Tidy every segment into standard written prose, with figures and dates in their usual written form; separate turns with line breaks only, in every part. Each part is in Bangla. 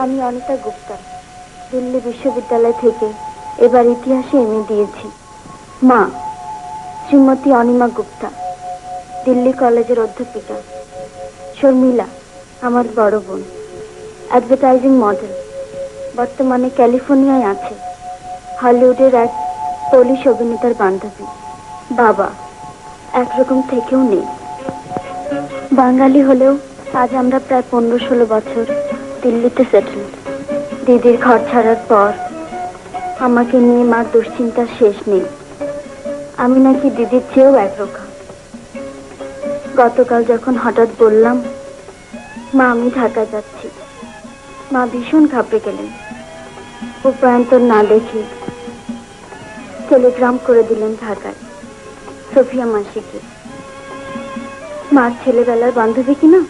আমি অনিতা গুপ্তা, দিল্লি বিশ্ববিদ্যালয় থেকে এবার ইতিহাসে এমএ দিয়েছি। মা শ্রীমতী অনিমা গুপ্তা, দিল্লি কলেজের অধ্যাপিকা। শর্মিলা আমার বড় বোন, অ্যাডভার্টাইজিং মডেল, বর্তমানে ক্যালিফোর্নিয়ায় আছে, হলিউডের এক পোলিশ অভিনেতার বান্ধবী। বাবা একরকম থেকেও নেই, বাঙালি হলেও আজ আমরা প্রায় 15-16 বছর দিল্লিতে সেটেল। দিদির ঘর ছাড়ার পর আমাকে নিয়ে মার দুশ্চিন্তার শেষ নেই। আমি নাকি দিদির চেয়েও একরকম। গতকাল যখন হঠাৎ বললাম মা আমি ঢাকা যাচ্ছি, মা ভীষণ ঘাবড়ে গেলেন। উপায়ন্তর না দেখে টেলিগ্রাম করে দিলেন ঢাকায় সোফিয়া মাসিকে। মার ছেলেবেলার বান্ধবী কিনা।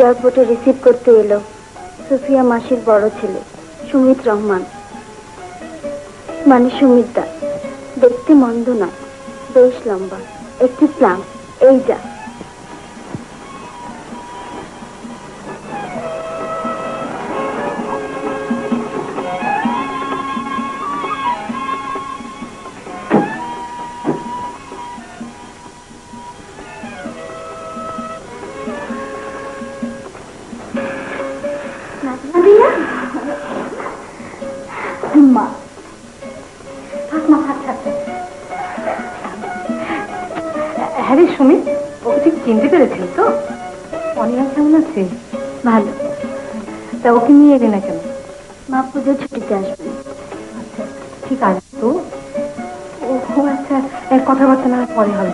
এয়ারপোর্টে রিসিভ করতে এলো সোফিয়া মাসির বড় ছেলে সুমিত রহমান, মানে সুমিত দা। দেখতে মন্দ না, বেশ লম্বা, একটি প্লাম। এই যা
হ্যাঁ রে সুমিত, ওকে ঠিক চিনতে পেরেছিল তো? অনিমা কেমন আছে?
ভালো।
তা ওকে নিয়ে এলে না কেন?
মা পুজোর ছুটিতে আসবেন।
আচ্ছা ঠিক আছে। তো ও আচ্ছা, কথাবার্তা না পরে হবে।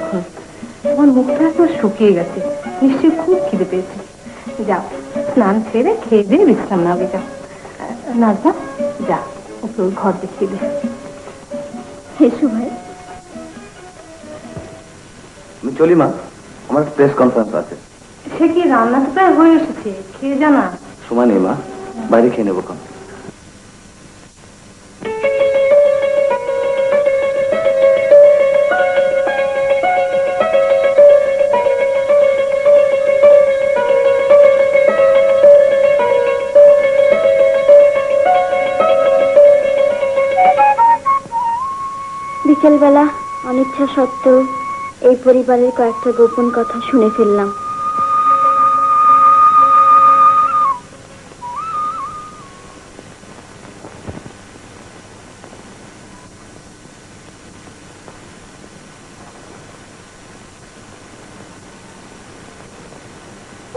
তোমার মুখটা তো শুকিয়ে গেছে, নিশ্চয়ই খুব খিদে পেয়েছে। যাও, স্নান ছেড়ে খেয়ে দিয়ে বিশ্রাম নাও। যাও নাজমা, যা ওকে ওই ঘর দেখিয়ে দে।
এসো ভাই।
আমি চলি মা, আমার প্রেস কনফারেন্স আছে।
সে কি, রান্না তো প্রায় হয়ে এসেছে, খেয়ে যা না।
সময় নেই মা, বাইরে খেয়ে নেবো কম।
বিকেলবেলা অনিচ্ছা সত্ত্বেও এই পরিবারের কয়েকটা গোপন কথা শুনে ফেললাম।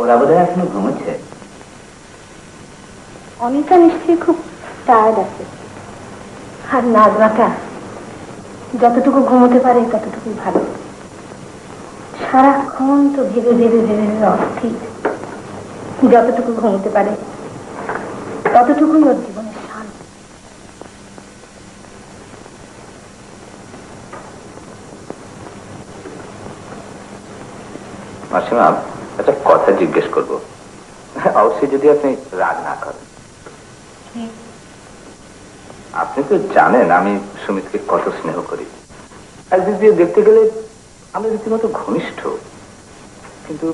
ওরা বোধহয় এখনো ঘুমোচ্ছে।
অনিতা নিশ্চয়ই খুব টায়ার্ড আছে। আর নাজমাটা যতটুকু ঘুমোতে পারে ততটুকুই ভালো। সারাক্ষণ তো ধীরে ধীরে ধীরে ধীরে অস্থির। যতটুকু ঘুমোতে পারে ততটুকুই ওর জীবনের শান।
মাসিমা, একটা কথা জিজ্ঞেস করবো, অবশ্যই যদি আপনি রাগ না করেন। আপনি তো জানেন আমি সুমিতকে কত স্নেহ করি। একদিক দিয়ে দেখতে গেলে আমি রীতিমতো ঘনিষ্ঠ, কিন্তু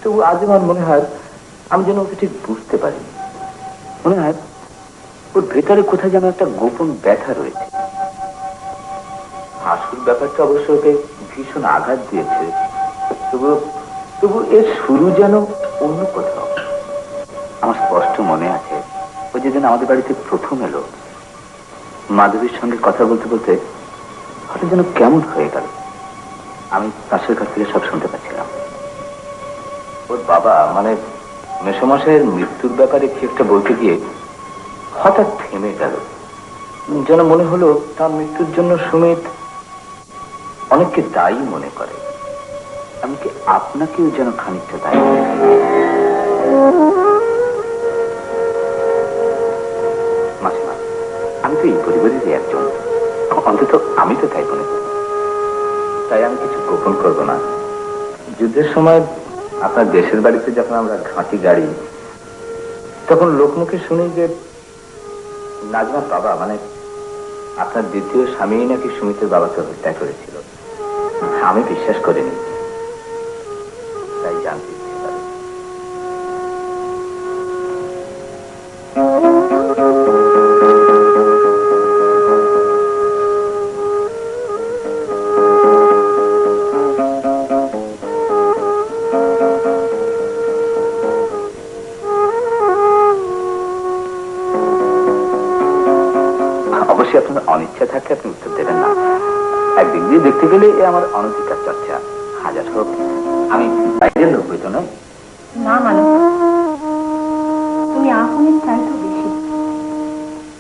তবু আজ আমার মনে হয় আমি যেন ওকে ঠিক বুঝতে পারি। মনে হয় ওর ভেতরে কোথায় যেন একটা গোপন ব্যথা রয়েছে। হাসুর ব্যাপারটা অবশ্য ওকে ভীষণ আঘাত দিয়েছে, তবু তবু এর শুরু যেন অন্য কোথাও। আমার স্পষ্ট মনে আছে ও যেদিন আমাদের বাড়িতে প্রথম এলো, মাধবীর সঙ্গে কথা বলতে বলতে হঠাৎ যেন কেমন হয়ে গেল। আমি পাশের কাছ থেকে সব শুনতে পাচ্ছিলাম। ওর বাবা মানে মেসোমশাইয়ের মৃত্যুর ব্যাপারে কি একটা বলতে গিয়ে হঠাৎ থেমে গেল। যেন মনে হলো তার মৃত্যুর জন্য সুমিত অনেককে দায়ী মনে করে। এমনকি আপনাকেও যেন খানিকটা দায়ী। মাসিমা, আমি তো এই পরিবারেরই একজন, অন্তত আমি তো তাই মনে করি। তাই আমি কিছু গোপন করব না। যুদ্ধের সময় আপনার দেশের বাড়িতে যখন আমরা ঘাঁটি গাড়ি, তখন লোকমুখে শুনি যে নাজমার বাবা মানে আপনার দ্বিতীয় স্বামী নাকি সুমিতের বাবাকে হত্যা করেছিল। আমি বিশ্বাস করিনি, তাই জানতে ইচ্ছে করে। অবশ্যই আপনার অনিচ্ছা থাকলে আপনি উত্তর দেবেন না। একদিক দিয়ে দেখতে গেলে এ আমার অনধিকার চর্চা। হাজার হোক আমি বাইরের লোক হইতো নয়।
না মানে তুমি আপনের চাইতেও বেশি।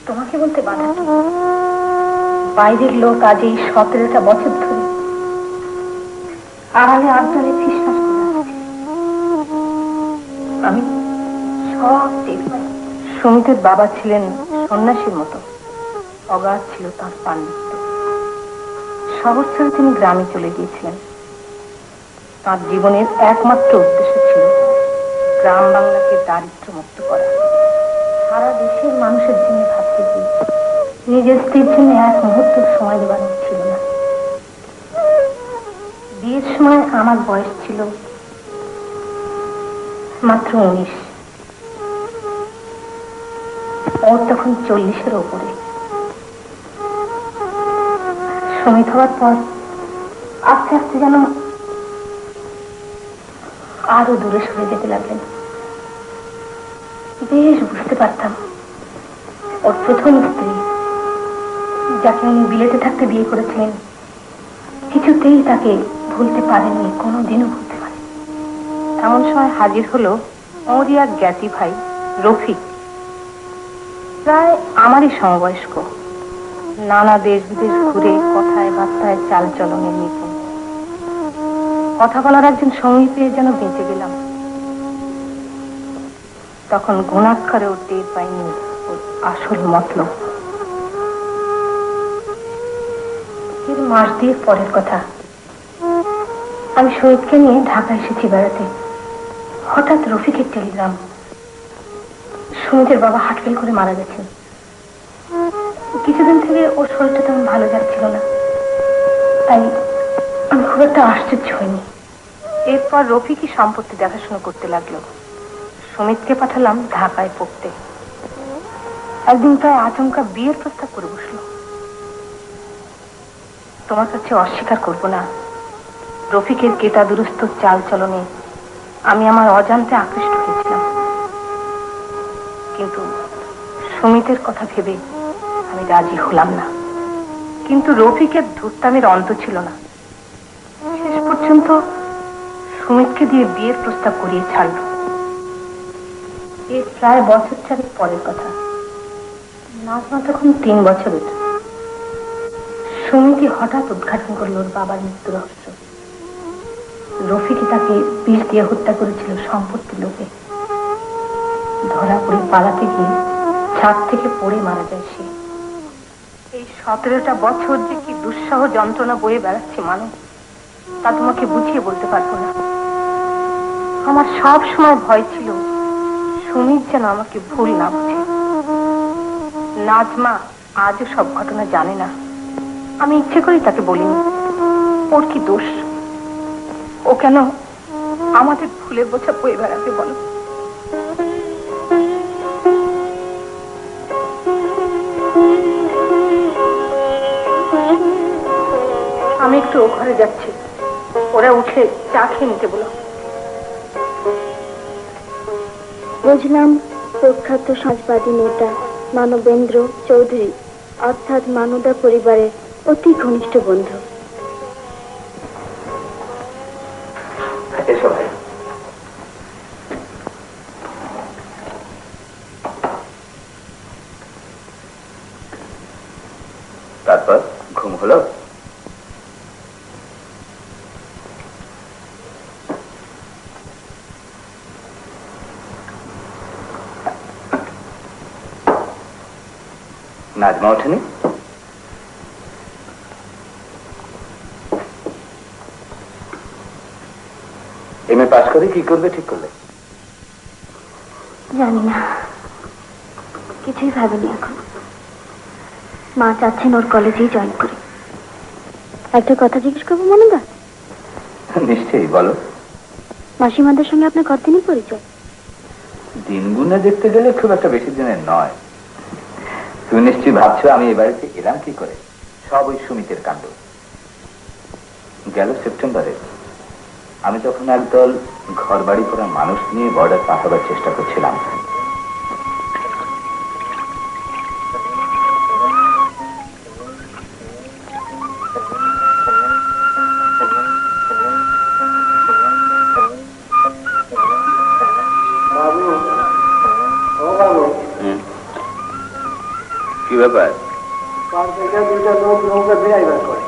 তোমাকে বলতে বাধা কি? বাইরের লোক আজ এই 17টা বছর ধরে আড়ালে আবদারে ফিসফাস করে আসছে। আমি সব টের পাই। সুমিতের বাবা ছিলেন সন্ন্যাসীর মতো, অগাধ ছিল তাঁর পাণ্ডিত্য। শহর ছেড়ে তিনি গ্রামে চলে গিয়েছিলেন। তাঁর জীবনের একমাত্র উদ্দেশ্য ছিল গ্রাম বাংলাকে দারিদ্র্য মুক্ত করা। সারা দেশের মানুষের জন্য ভাবতে গিয়ে নিজের স্ত্রীর জন্য এক মুহূর্ত সময় দেওয়ার ছিল না। বিয়ের সময় আমার বয়স ছিল মাত্র 19। ওর তখন 40-এর ওপরে। সুমিত হওয়ার পর আস্তে আস্তে যেন আরো দূরে সরে যেতে লাগলেন। বেশ বুঝতে পারতাম ওর প্রথম স্ত্রী, যাকে উনি বিলেতে থাকতে বিয়ে করেছিলেন, কিছুতেই তাকে ভুলতে পারেননি, কোনোদিনও ভুলতে পারেন। এমন সময় হাজির হলো ওরই এক জ্ঞাতি ভাই রফিক, প্রায় আমারই সমবয়স্ক। নানা দেশ বিদেশ ঘুরে কথায় বার্তায় চাল চলনের নিপুণ। কথা বলার একজন সঙ্গী পেয়ে যেন বেঁচে গেলাম। তখন গুণাক্ষরেও টের পাইনি ওর আসল মতলব। এর মাস দিয়ে পরের কথা, আমি শহীদকে নিয়ে ঢাকা এসেছি বেড়াতে। হঠাৎ রফিকের টেলিগ্রাম, সুমিতের বাবা হার্ট ফেল করে মারা গেছেন। কিছুদিন থেকে ওর শরীরটা তেমন ভালো যাচ্ছিল না, তাই আমি খুব একটা আশ্চর্য হইনি। এরপর রফিকই সম্পত্তি দেখাশোনা করতে লাগলো। সুমিতকে পাঠালাম ঢাকায় পড়তে। একদিন প্রায় আচমকা বিয়ের প্রস্তাব করে বসলো। তোমার কাছে অস্বীকার করব না, রফিকের কেতা দুরস্ত চাল চলনে আমি আমার অজান্তে আকৃষ্ট হয়েছিলাম। কিন্তু সুমিতের কথা ভেবে আমি রাজি হলাম না। কিন্তু রফিকের ধূর্তামের অন্ত ছিল না। শেষ পর্যন্ত সুমিতকে দিয়ে বিয়ের প্রস্তাব করিয়ে ছাড়ল। এর প্রায় বছর চারেক পরের কথা। নাজমা তখন 3 বছরের। সুমিতি হঠাৎ উদ্ঘাটন করল ওর বাবার মৃত্যু রহস্য। রফিকই তাকে বিষ দিয়ে হত্যা করেছিল সম্পত্তির লোভে। ধরা পড়ে পালাতে গিয়ে ছাদ থেকে পড়ে মারা যায় সে। এই 17টা বছর যে কি দুঃসহ যন্ত্রণা বয়ে বেড়াচ্ছে মানুষ, তা তোমাকে বুঝিয়ে বলতে পারবো না। আমার সব সময় ভয় ছিল সুমিত যেন আমাকে ভুল না বুঝে। নাজমা আজও সব ঘটনা জানে না, আমি ইচ্ছে করেই তাকে বলিনি। ওর কি দোষ? ও কেন আমাদের ফুলের বোঝা বয়ে বেড়াতে বলো? আমি একটু ও ঘরে যাচ্ছি, ওরা উঠে চা খেয়ে নিতে বলো।
বুঝলাম প্রখ্যাত সমাজবাদী নেতা মানবেন্দ্র চৌধুরী অর্থাৎ মানদা পরিবারের অতি ঘনিষ্ঠ বন্ধু।
তারপর ঘুম হলো? নাজমা ওঠেনি? এমএ পাস করে কি করবে ঠিক করলে?
জানি না, কিছুই ভাবিনি এখন। মা চাচ্ছেন ওর কলেজেই জয়েন করি। একটা কথা জিজ্ঞেস করবো মনদা?
নিশ্চয়ই, বলো।
মাসিমাদের সঙ্গে আপনার কতদিনই পরিচয়?
দিনগুলো দেখতে গেলে খুব একটা বেশি দিনের নয়। তুমি নিশ্চয়ই ভাবছো আমি এ বাড়িতে এলাম কি করে। সব ওই সুমিতের কাণ্ড। গেল সেপ্টেম্বরে আমি তখন একদল ঘর বাড়ি করা মানুষ নিয়ে বর্ডার পাঠাবার চেষ্টা করছিলাম। কি ব্যাপার?
দুইটা লোক নৌকা ড্রাইভার করে।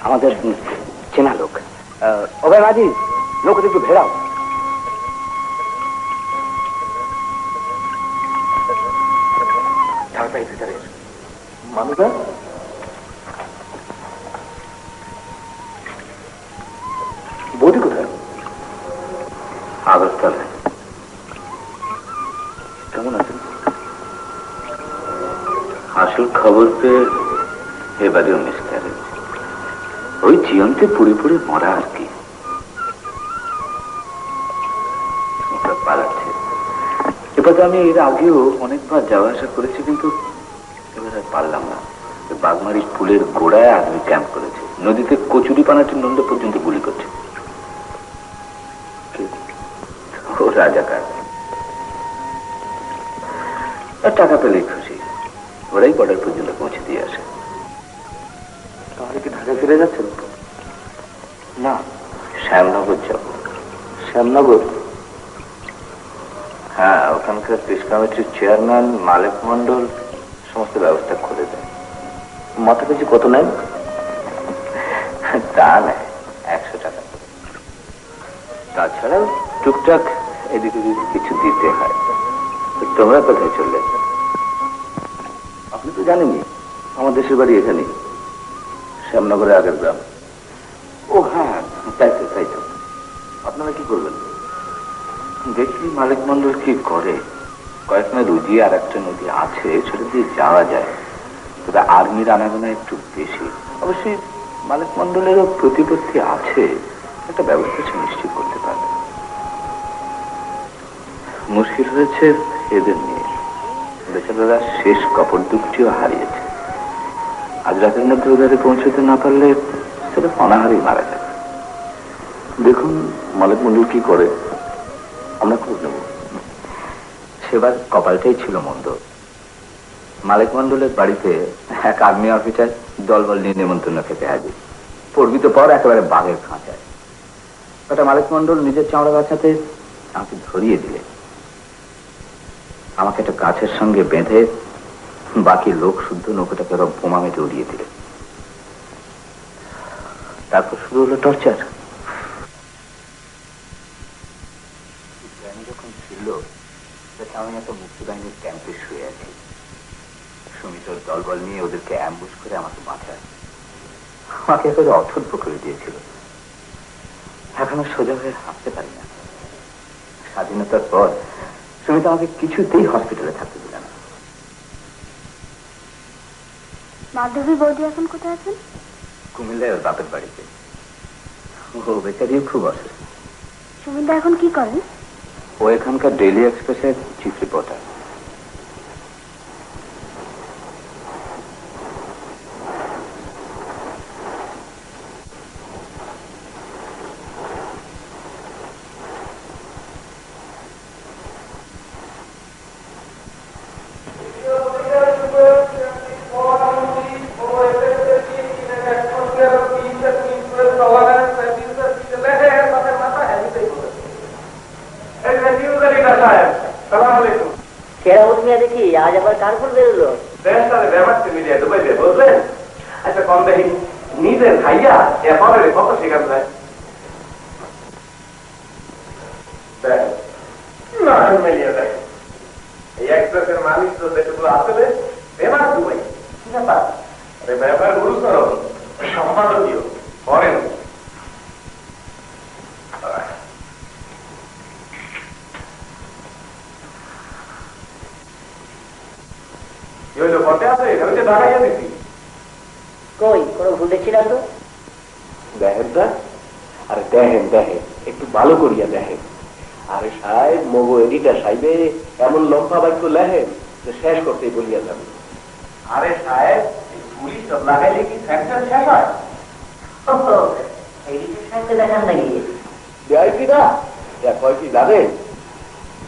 আমাদের চেনা লোক। ওভাই মাঝি, নৌকাতে একটু ভেড়াও। মানুষা বৌদি কোথায়? আগরতলায়। কেমন আছেন? আসল খবর পেয়ে এবারেও মিসক্যারেজ। ওই জীবনকে পুড়ে পুড়ে মরা আর কি। পালাচ্ছে। এবার আমি এর আগেও অনেকবার যাওয়া আসা করেছি, কিন্তু এবার আর পারলাম না। বাগমারি পুলের গোড়ায় আর্মি ক্যাম্প করেছে। নদীতে কচুরি পানাটি নন্দ পর্যন্ত গুলি করছে। ও রাজাকার। টাকা পেলেই খুশি। ওরাই বর্ডার পর্যন্ত পৌঁছে দিয়ে আসে। তাহলে কি ঢাকা ঢাকায় ফিরে যাচ্ছেন? না, শ্যামনগর যাব। শ্যামনগর? হ্যাঁ, ওখানকার পিস কমিটির চেয়ারম্যান মালিক মন্ডল সমস্ত ব্যবস্থা করে দেয়। মাথা পিছু কত নেন? তা নেয় 100 টাকা করে। তাছাড়াও টুকটাক এদিকে যদি কিছু দিতে হয়। তোমরা কোথায় চললে? আপনি তো জানেনই আমার দেশের বাড়ি এখানে, শ্যামনগরের আগের গ্রাম। ও হ্যাঁ, তাই তো তাই তো। আপনারা কি করবেন? দেখি মালিক মন্ডল কি করে। কয়েকটা রুজি আর একটা নদী আছে, সেটা দিয়ে যাওয়া যায়। তবে আর্মির আনাগোনা একটু বেশি। অবশ্যই মালিক মন্ডলেরও প্রতিপত্তি আছে, একটা ব্যবস্থা সে নিশ্চিত করতে পারবে। মুশকিল হয়েছে এদের নিয়ে। বেচারারা শেষ কাপড় দুটিও হারিয়েছে। আজ রাতের মধ্যে ওদের পৌঁছতে না পারলে সেটা অনাহারেই মারা যাবে। দেখুন মালিক মন্ডল কি করে, আমরা খোঁজ নেব। সেবার কপালটাই ছিল মন্দ। মালিক মন্ডলের বাড়িতে এক আর্মি অফিসার দলবল নিয়ে নেমন্তন্ন খেতে হাজির। পড়বি তো পর একেবারে বাঘের খাঁচায়। ওটা মালিক মন্ডল নিজের চামড়া বাঁচাতে আমাকে ধরিয়ে দিলে। আমাকে একটা গাছের সঙ্গে বেঁধে বাকি লোক শুদ্ধ নৌকোটাকে বোমা মেটে উড়িয়ে দিলে। তারপর শুরু হলো টর্চার। যখন ছিল আমি একটা মুক্তিবাহিনীর ক্যাম্পে শুয়ে আছি। সুমিতর দলবল নিয়ে ওদেরকে অ্যাম্বুশ করে আমাকে বাঁচায়। আমাকে একেবারে অথর্ব করে দিয়েছিল। এখনো সোজা হয়ে হাঁটতে পারি না। স্বাধীনতার পর সুমিত আমাকে কিছুতেই হসপিটালে থাকতে দিল না।
মাধবী বৌদি এখন কোথায় আছেন?
কুমিল্লায় ওর বাপের বাড়িতে। ও বেচারিও খুব অসুস্থ।
সুমিন্দা এখন কি করেন?
ও এখানকার ডেইলি এক্সপ্রেসের চিফ রিপোর্টার।
দেখি আজ আবার কার ফুল বেরোলো?
বুঝলেন? আচ্ছা কম দেখি নিজের খাইয়া এরপরে কত শেখান যায়। না মিলিয়ে দেয় এই এক্সপ্রেসের মালিক তো যেটুকু আসলে বেমার দুবাই। কি ব্যাপার? আরে ব্যাপার গুরুতর, সম্পাদকীয় করেন।
কই কোনো ভুল দেখছিলাম তো?
দেখেন না, আরে দেখেন দেখেন একটু ভালো করিয়া দেখেন। আরে সাহেব মগো এডিটার সাহেবে এমন লম্বা বাক্য লেখেন যে শেষ করতেই বলিয়া যাবে। আরে সাহেব পুলিশ সব লাগাইলে কি সেকশন শেষ হয়?
দেখান নাকি
ভিআইপিরা কয় কি জানেন,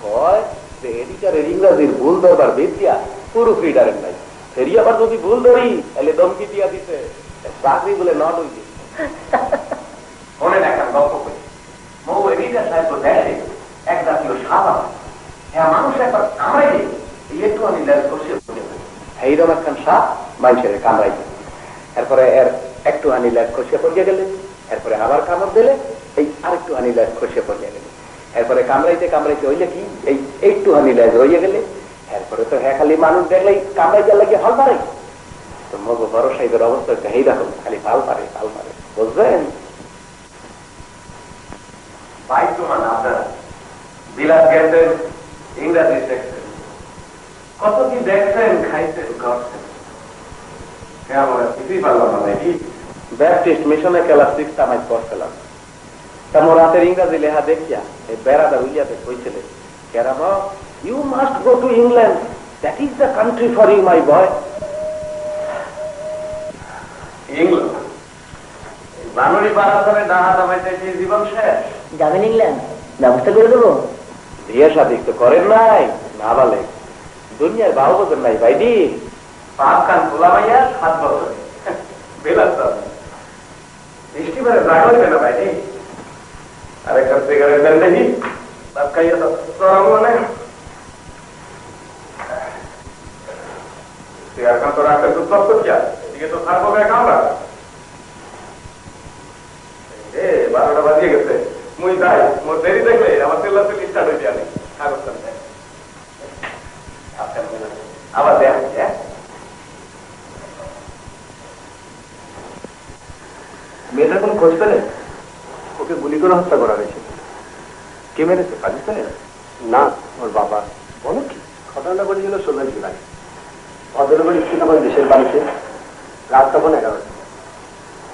কয় যে এডিটারের ইংরাজির ভুল ধরবার বেদিয়া পুরো ফ্রিডারের নাই। ফেরি আবার যদি ভুল ধরি তাহলে দমকি দিয়া দিতে চাকরি বলে নট হইছে। শোনেন একটা গল্প করি। মৌ এডিটার সাহেব তো দেখে এক জাতীয় সাদা হ্যাঁ মানুষ একবার কামড়াইলে একটু আমি ল্যাস করছে এইরকম একখান সাপ মানুষের কামড়াই। এরপরে এর একটু হানি ল্যাস খসিয়ে পড়িয়ে গেলে, এরপরে আবার কামড় দিলে এই আরেকটু হানি ল্যাস খসিয়ে পড়িয়ে গেলে, এরপরে কামড়াইতে কামড়াইতে হইলে কি এই একটু হানি ল্যাস হইয়া গেলে, এরপরে তো হ্যাঁ খালি মানুষ দেখলেই কামড়াইতে লাগে হল পারে। তো মগ বড় সাহেবের অবস্থা এই রকম, খালি পাল পারে বুঝলেন? ভাগ্যমান আপনারা বিলাস গেছেন, ইংরাজি দেখছেন, কত কি দেখছেন, খাইছেন, করছেন। কিছুই পারলাম না নাকি ব্যাপটিস্ট মিশনে ক্লাস 6 টামাই করছিলাম। তেমন রাতের ইংরাজি লেখা দেখিয়া এই বেড়াদার উইয়াতে কইছিলেন, কেরাম you must go to England, that is the country for you my boy. England বানরি পাড়াতনে ডাহা দামাইতে জীবন শেষ।
যাবেন ইংল্যান্ড? ব্যবস্থা করে দেবো।
বিয়ে শাদী তো করেন নাই, না বলে দুনিয়ার বাহু বছর নাই ভাইডি। পাঁচ কান গোলা মাইয়া 7 বছর বেলাস বৃষ্টি মানে রাগ হচ্ছে না ভাই আরেকটা সিগারেট দেন দেখি বাপ খাইয়ে তো মানে এখন তো রাখতে তো সব করছি এদিকে তো খারাপ হবে কামরা 12টা বাজিয়ে গেছে মুই যাই মোর দেরি দেখলে আমার তেল্লা তেল স্টার্ট হয়ে যাবে আবার দেখ মেয়েটার কোন খোঁজ পেলেন ওকে গুলি করে হত্যা করা হয়েছে কে মেরেছে পাকিস্তানের না ওর বাবা বলো কি ঘটনাটা ঘটেছিল 16 জুলাই ভদ্রলোকের স্ত্রী তখন দেশের বাড়িতে রাত তখন 11টা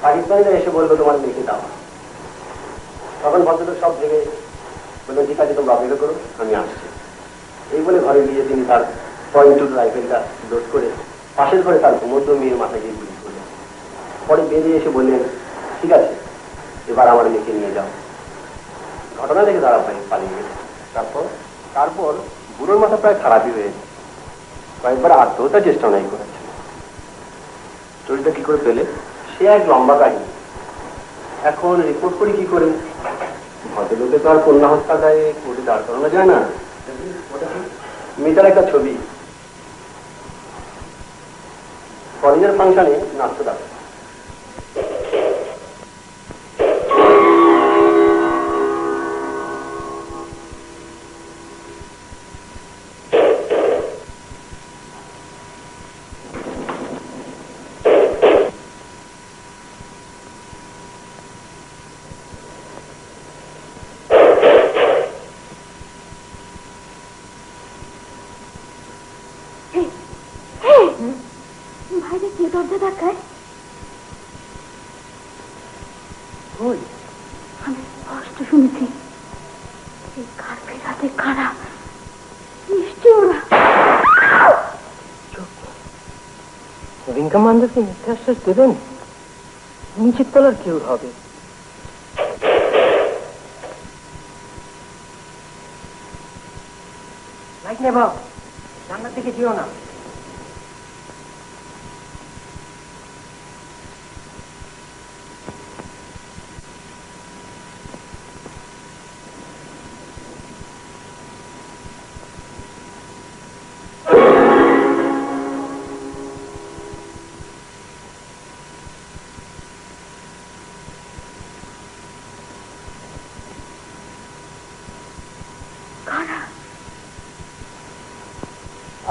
পাকিস্তানিরা এসে বলবে তোমার মেয়েকে দাও তখন ভদ্রলোক সব ভেবে বললো ঠিক আছে তোমরা অপেক্ষা করো আমি আসছি এই বলে ঘরে গিয়ে তিনি তার .2 রাইফেলটা লোড করে পাশের ঘরে তার ঘুমন্ত মেয়ের মাথায় গিয়ে গুলি করলেন পরে বেরিয়ে এসে বললেন ঠিক আছে এবার আমার মেয়েকে নিয়ে যাও ঘটনা দেখে তারা পালিয়ে গেছে তারপর বুড়োর মাথা প্রায় খারাপই হয়েছে কয়েকবার আত্মহত্যার চেষ্টা নাই করেছে চুরিটা কি করে পেলে সে এক লম্বা কাহিনী এখন রিপোর্ট করি কি করে ভদ্রলোকে তো আর কন্যা হত্যা দায়ে কোর্টে দাঁড় করানো যায় না মেয়েটার একটা ছবি কলেজের ফাংশনে নাচতে দাঁড়ায়
বাইরে কে দরজা ধাক্কায় আমি স্পষ্ট শুনেছি এই কার্পের হাতে কারা নিশ্চয় ওরা
উইং কমান্ডারকে মিথ্যা আশ্বাস দেবেন নিচের তলার কেউ হবে লাইট নেবাও জানলার দিকে যেও না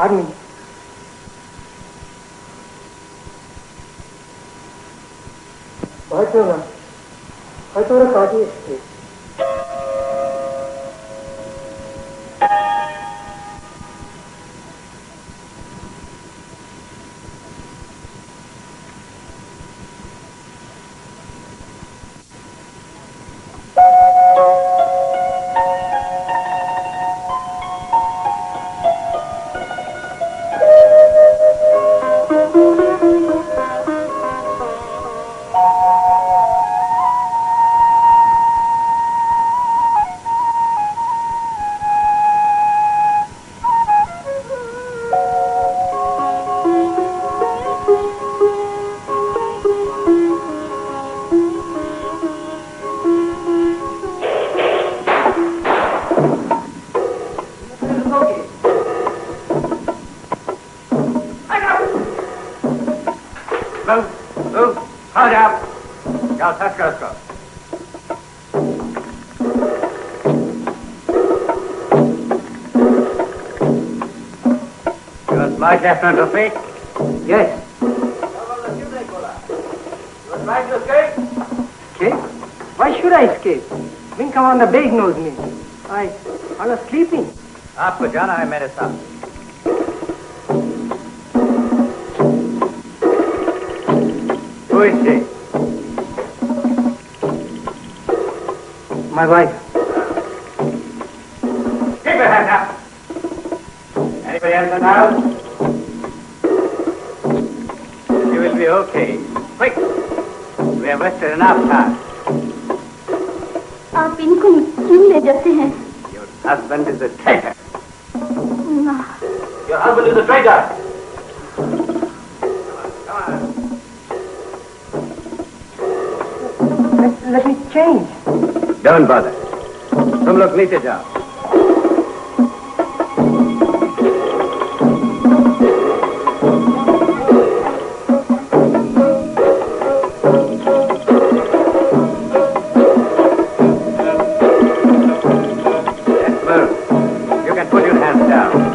আর্মি ভয় পেও না হয়তো ওরা কাজে এসছে
My Captain of Fate? Yes.
You would like to escape?
Escape? Why should I escape? Wing Commander Beg knows me. I was sleeping.
आपको जाना है मेरे साथ Who is she?
My wife.
Keep your hands up. Anybody else in the house? You will be okay. Quick. We have wasted enough time.
आप इनको क्यों ले जाते हैं
Your husband is a traitor.
ना
Your husband is a traitor.
Come on.
change.
Don't bother, तुम लोग नीचे जाओ। You can put your hands down.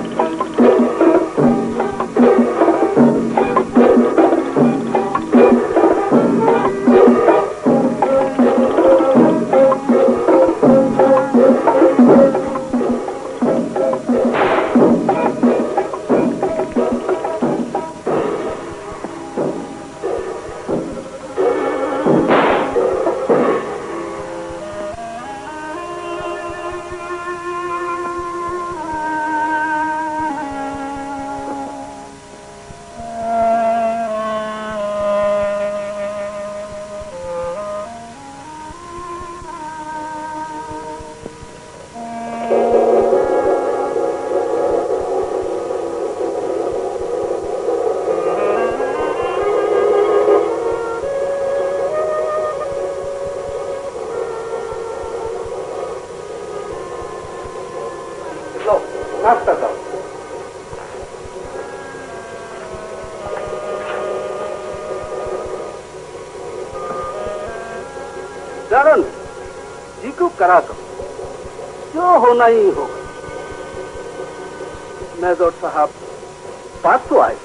नाश्ता करो। जारन जी को करा दो, जो होना ही होगा। मेजर साहब बात तो आए।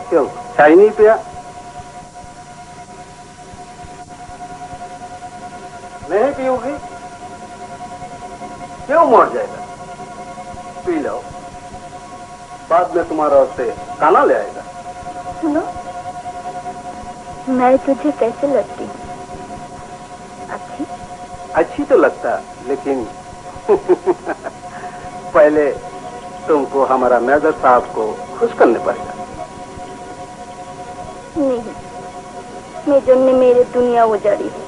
क्यों चाय नहीं पिया? नहीं पियोगी? क्यों मर जाएगा? पी लो, बाद में तुम्हारा उससे खाना ले आएगा।
सुनो, मैं तुझे कैसे लगती हूँ? अच्छी?
अच्छी तो लगता, लेकिन पहले तुमको हमारा मैनेजर साहब को खुश करने पड़ेगा।
नहीं, मेजर ने मेरी दुनिया उजाड़ी है।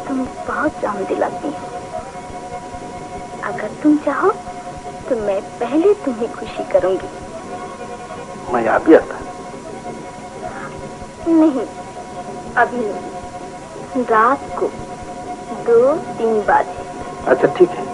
तुम बहुत जान दिलाती हो। अगर तुम चाहो तो मैं पहले तुम्हें खुशी करूंगी।
मैं आ भी आता।
नहीं, अभी नहीं, रात को 2-3 बजे।
अच्छा ठीक है।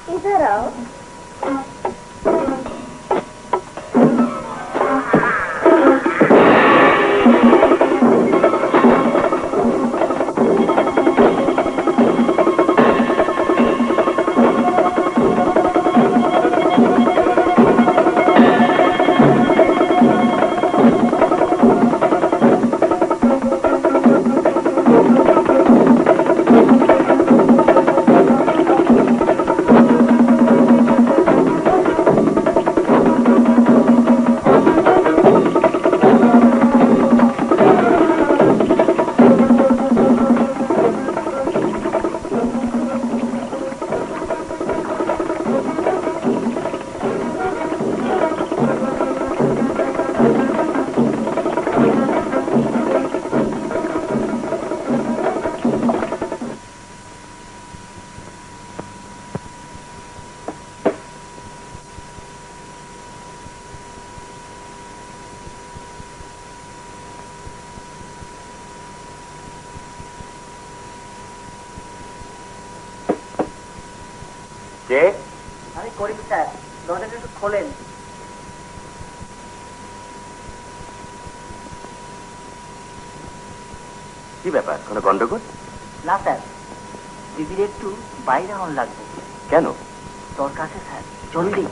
इधर आओ।
কে?
আমি করিম স্যার, দরজাটা একটু খোলেন।
কি ব্যাপার, কোনো গন্ডগোল?
না স্যার, দিদির একটু বাইরে হন লাগবে।
কেন?
দরকার আছে স্যার, জলদি।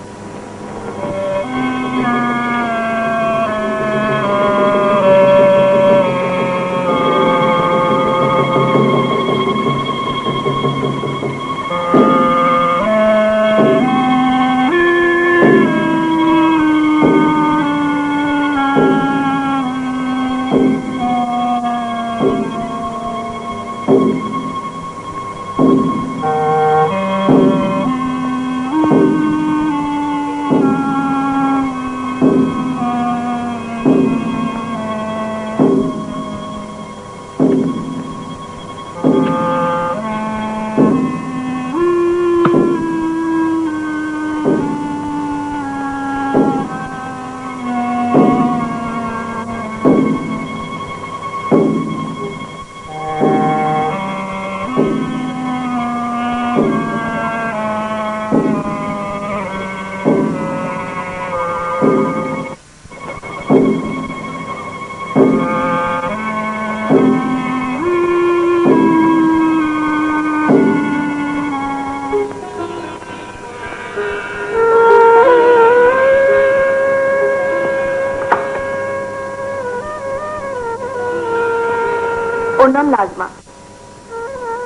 ওর নাম নাজমা।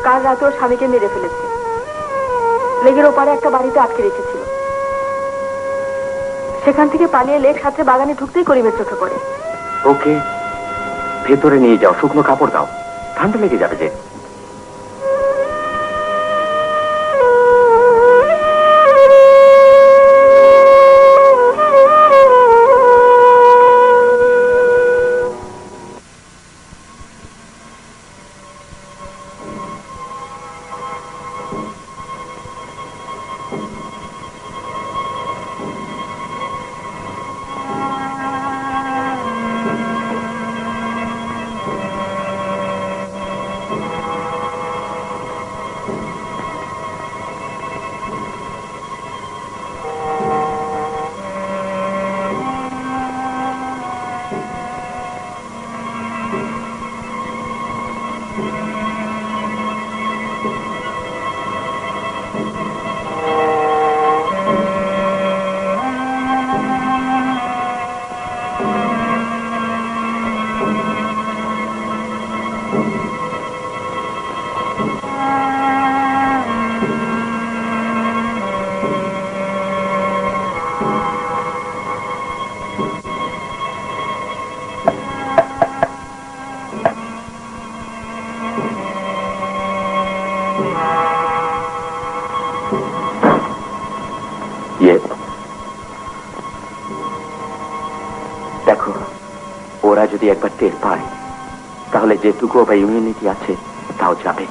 কাল রাতে ওর স্বামীকে মেরে ফেলেছে। লেকের ওপারে একটা বাড়িতে আটকে রেখেছিল। সেখান থেকে পালিয়ে লেক সাথে বাগানে ঢুকতেই করিমের চোখে পড়ে।
ওকে ভেতরে নিয়ে যাও, শুকনো কাপড় দাও, ঠান্ডা লেগে যাবে যে। ইয়ে, দেখো, ওরা যদি একবার টের পায় তাহলে যেটুকু বা ইমিউনিটি আছে তাও যাবে।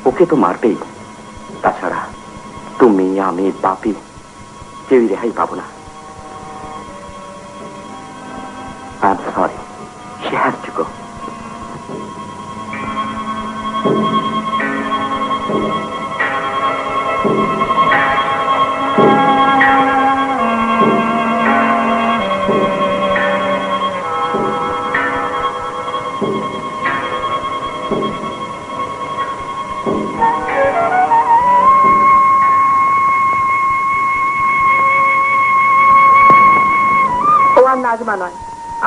ওকে তো মারবেই। তাছাড়া তুমি, আমি, বাপি কেউই রেহাই পাবো না। I am sorry, she has to go.
Nazma নয়,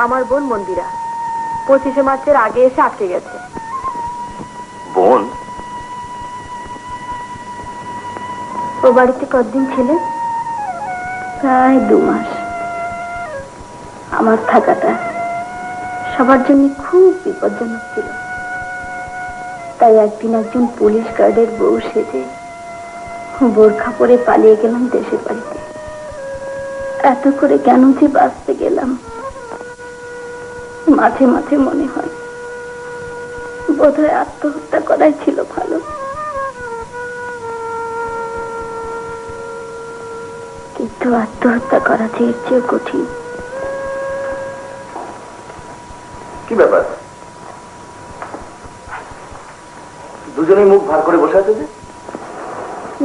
আমার বোন মন্দিরা 25শে মার্চের আগে এসে আটকে গেছে।
বোন?
ও বাড়িতে কতদিন ছিলেন? প্রায় 2 মাস। আমার থাকাটা সবার জন্য খুব বিপজ্জনক ছিল, তাই একদিন একজন পুলিশ গার্ডের বউ সেজে বোরখা পরে পালিয়ে গেলাম দেশের বাড়িতে। এত করে কেন যে বাঁচতে গেলাম মাঝে মাঝে মনে হয় বোধহয় আত্মহত্যা করাই ছিল ভালো। কিন্তু আত্মহত্যা করা যে এর চেয়েও কঠিন।
কি ব্যাপার, দুজনেই মুখ ভার করে বসে আছে যে?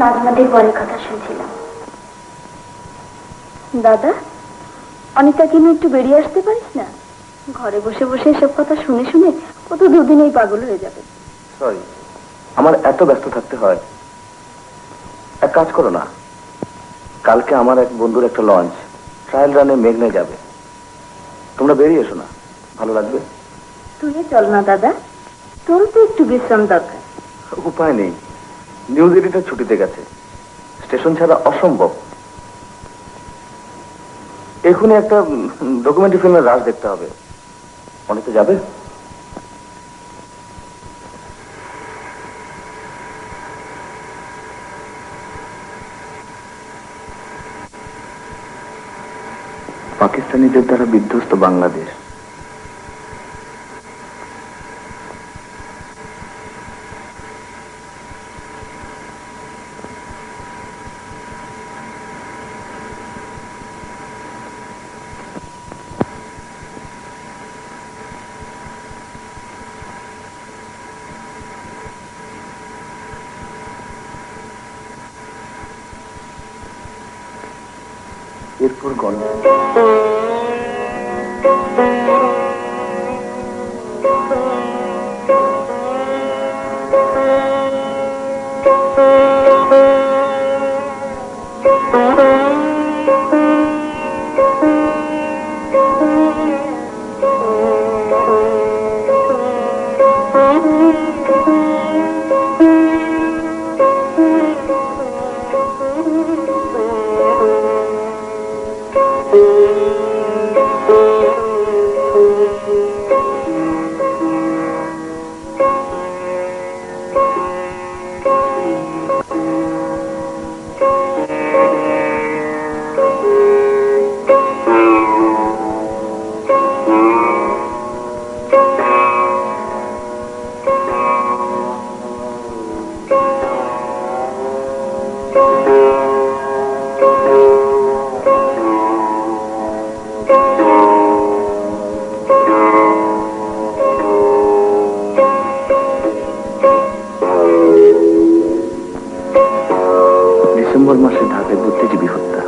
নাজমাদের পরে কথা শুনছিলাম। দাদা, অনিতাকে নিয়ে একটু বেরিয়ে আসতে পারিস না? ঘরে বসে বসে এসব কথা শুনে শুনে ও তো 2 দিনেই পাগল হয়ে যাবে।
সরি, আমার এত ব্যস্ত থাকতে হয়। এক কাজ করো না, কালকে আমার এক বন্ধুর একটা লঞ্চ ট্রায়াল রানে মেঘনায় যাবে, তোমরা বেরিয়ে এসো না, ভালো লাগবে।
তুই চল না দাদা, তোর তো একটু বিশ্রাম দরকার।
উপায় নেই, নিউজ এডিটর ছুটিতে গেছে, স্টেশন ছাড়া অসম্ভব। এখনই একটা ডকুমেন্টারি ফিল্মের রাশ দেখতে হবে। অনেকে যাবে? পাকিস্তানিদের দ্বারা বিধ্বস্ত বাংলাদেশ। এরপর গণ ডিসেম্বর মাসে ঢাকায় বুদ্ধিজীবী হত্যা।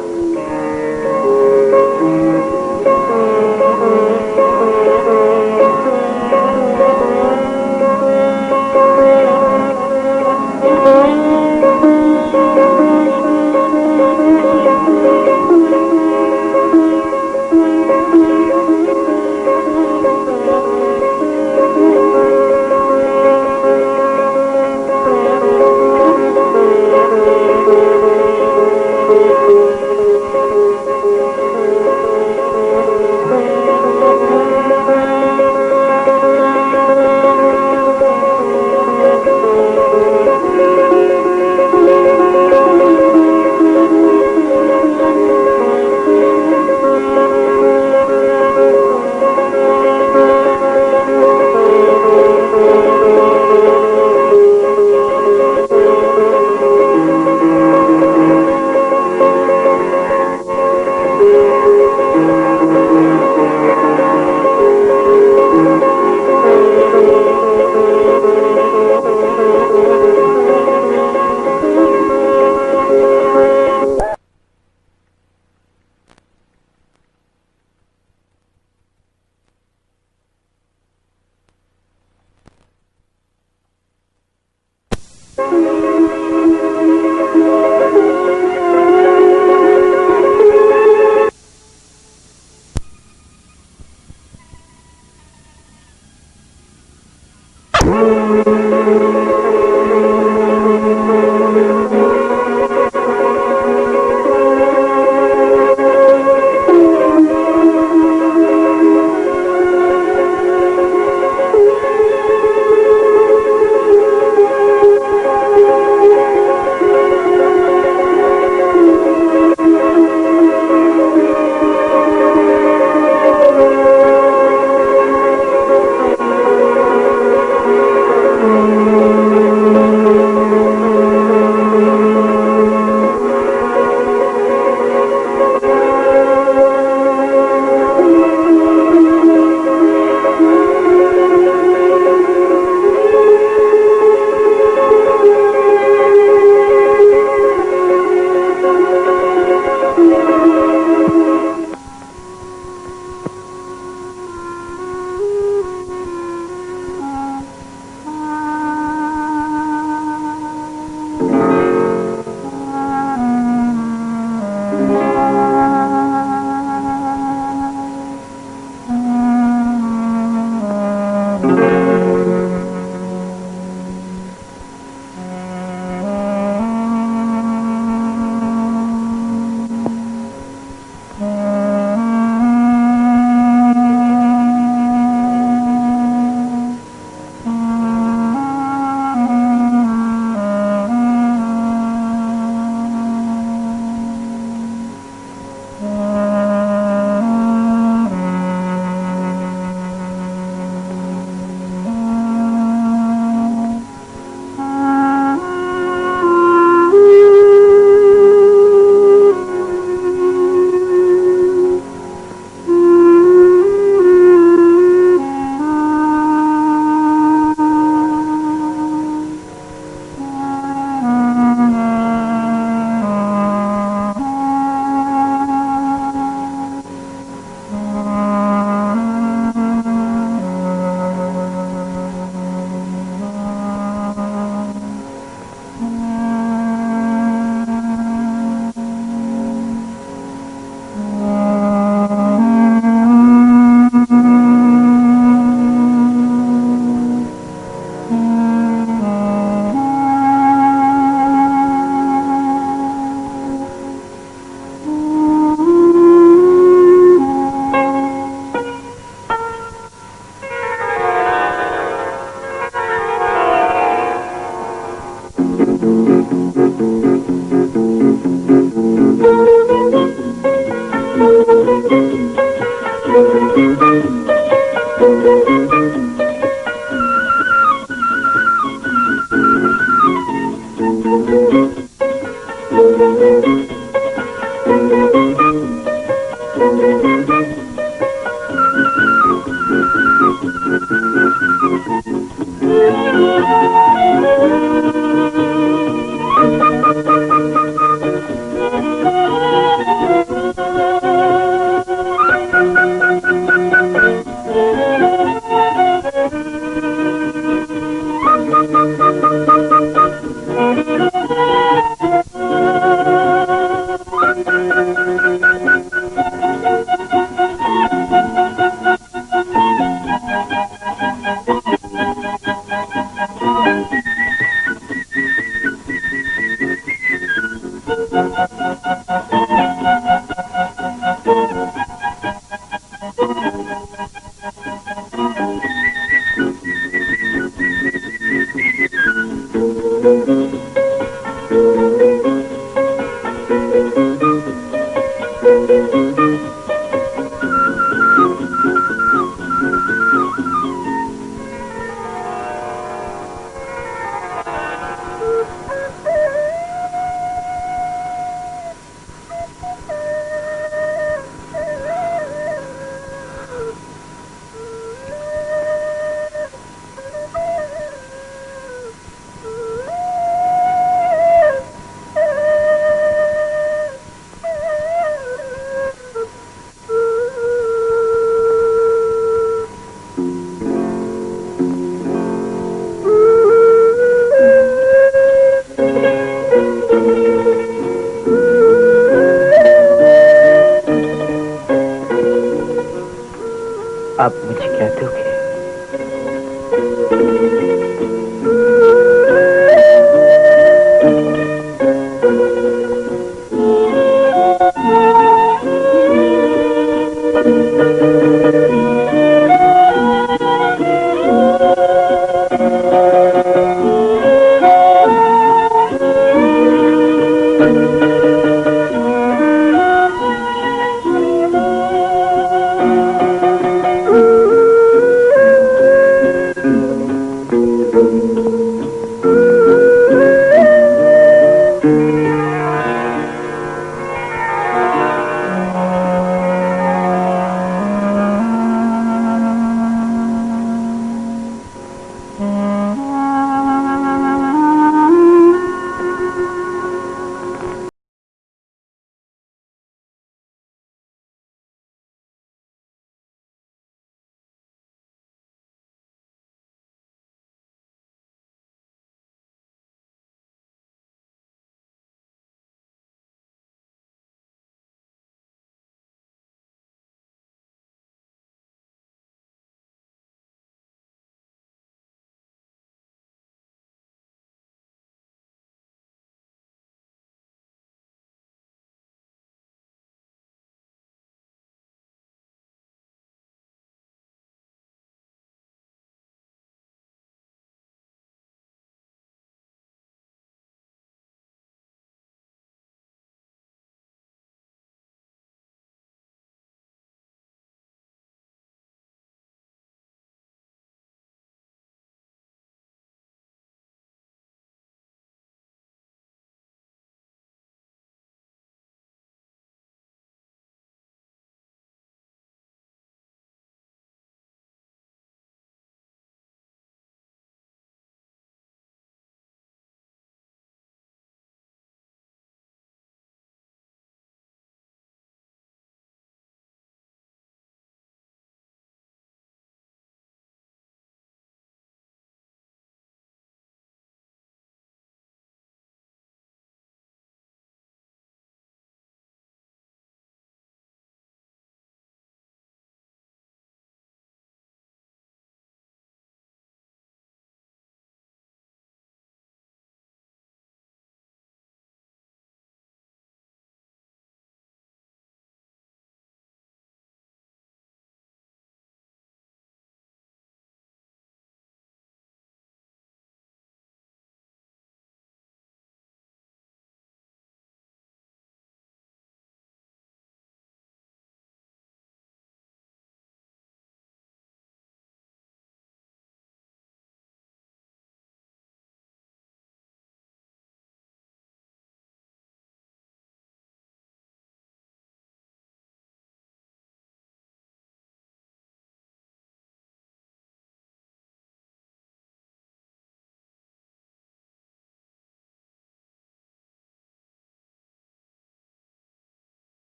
आप मुझे क्या दोगे?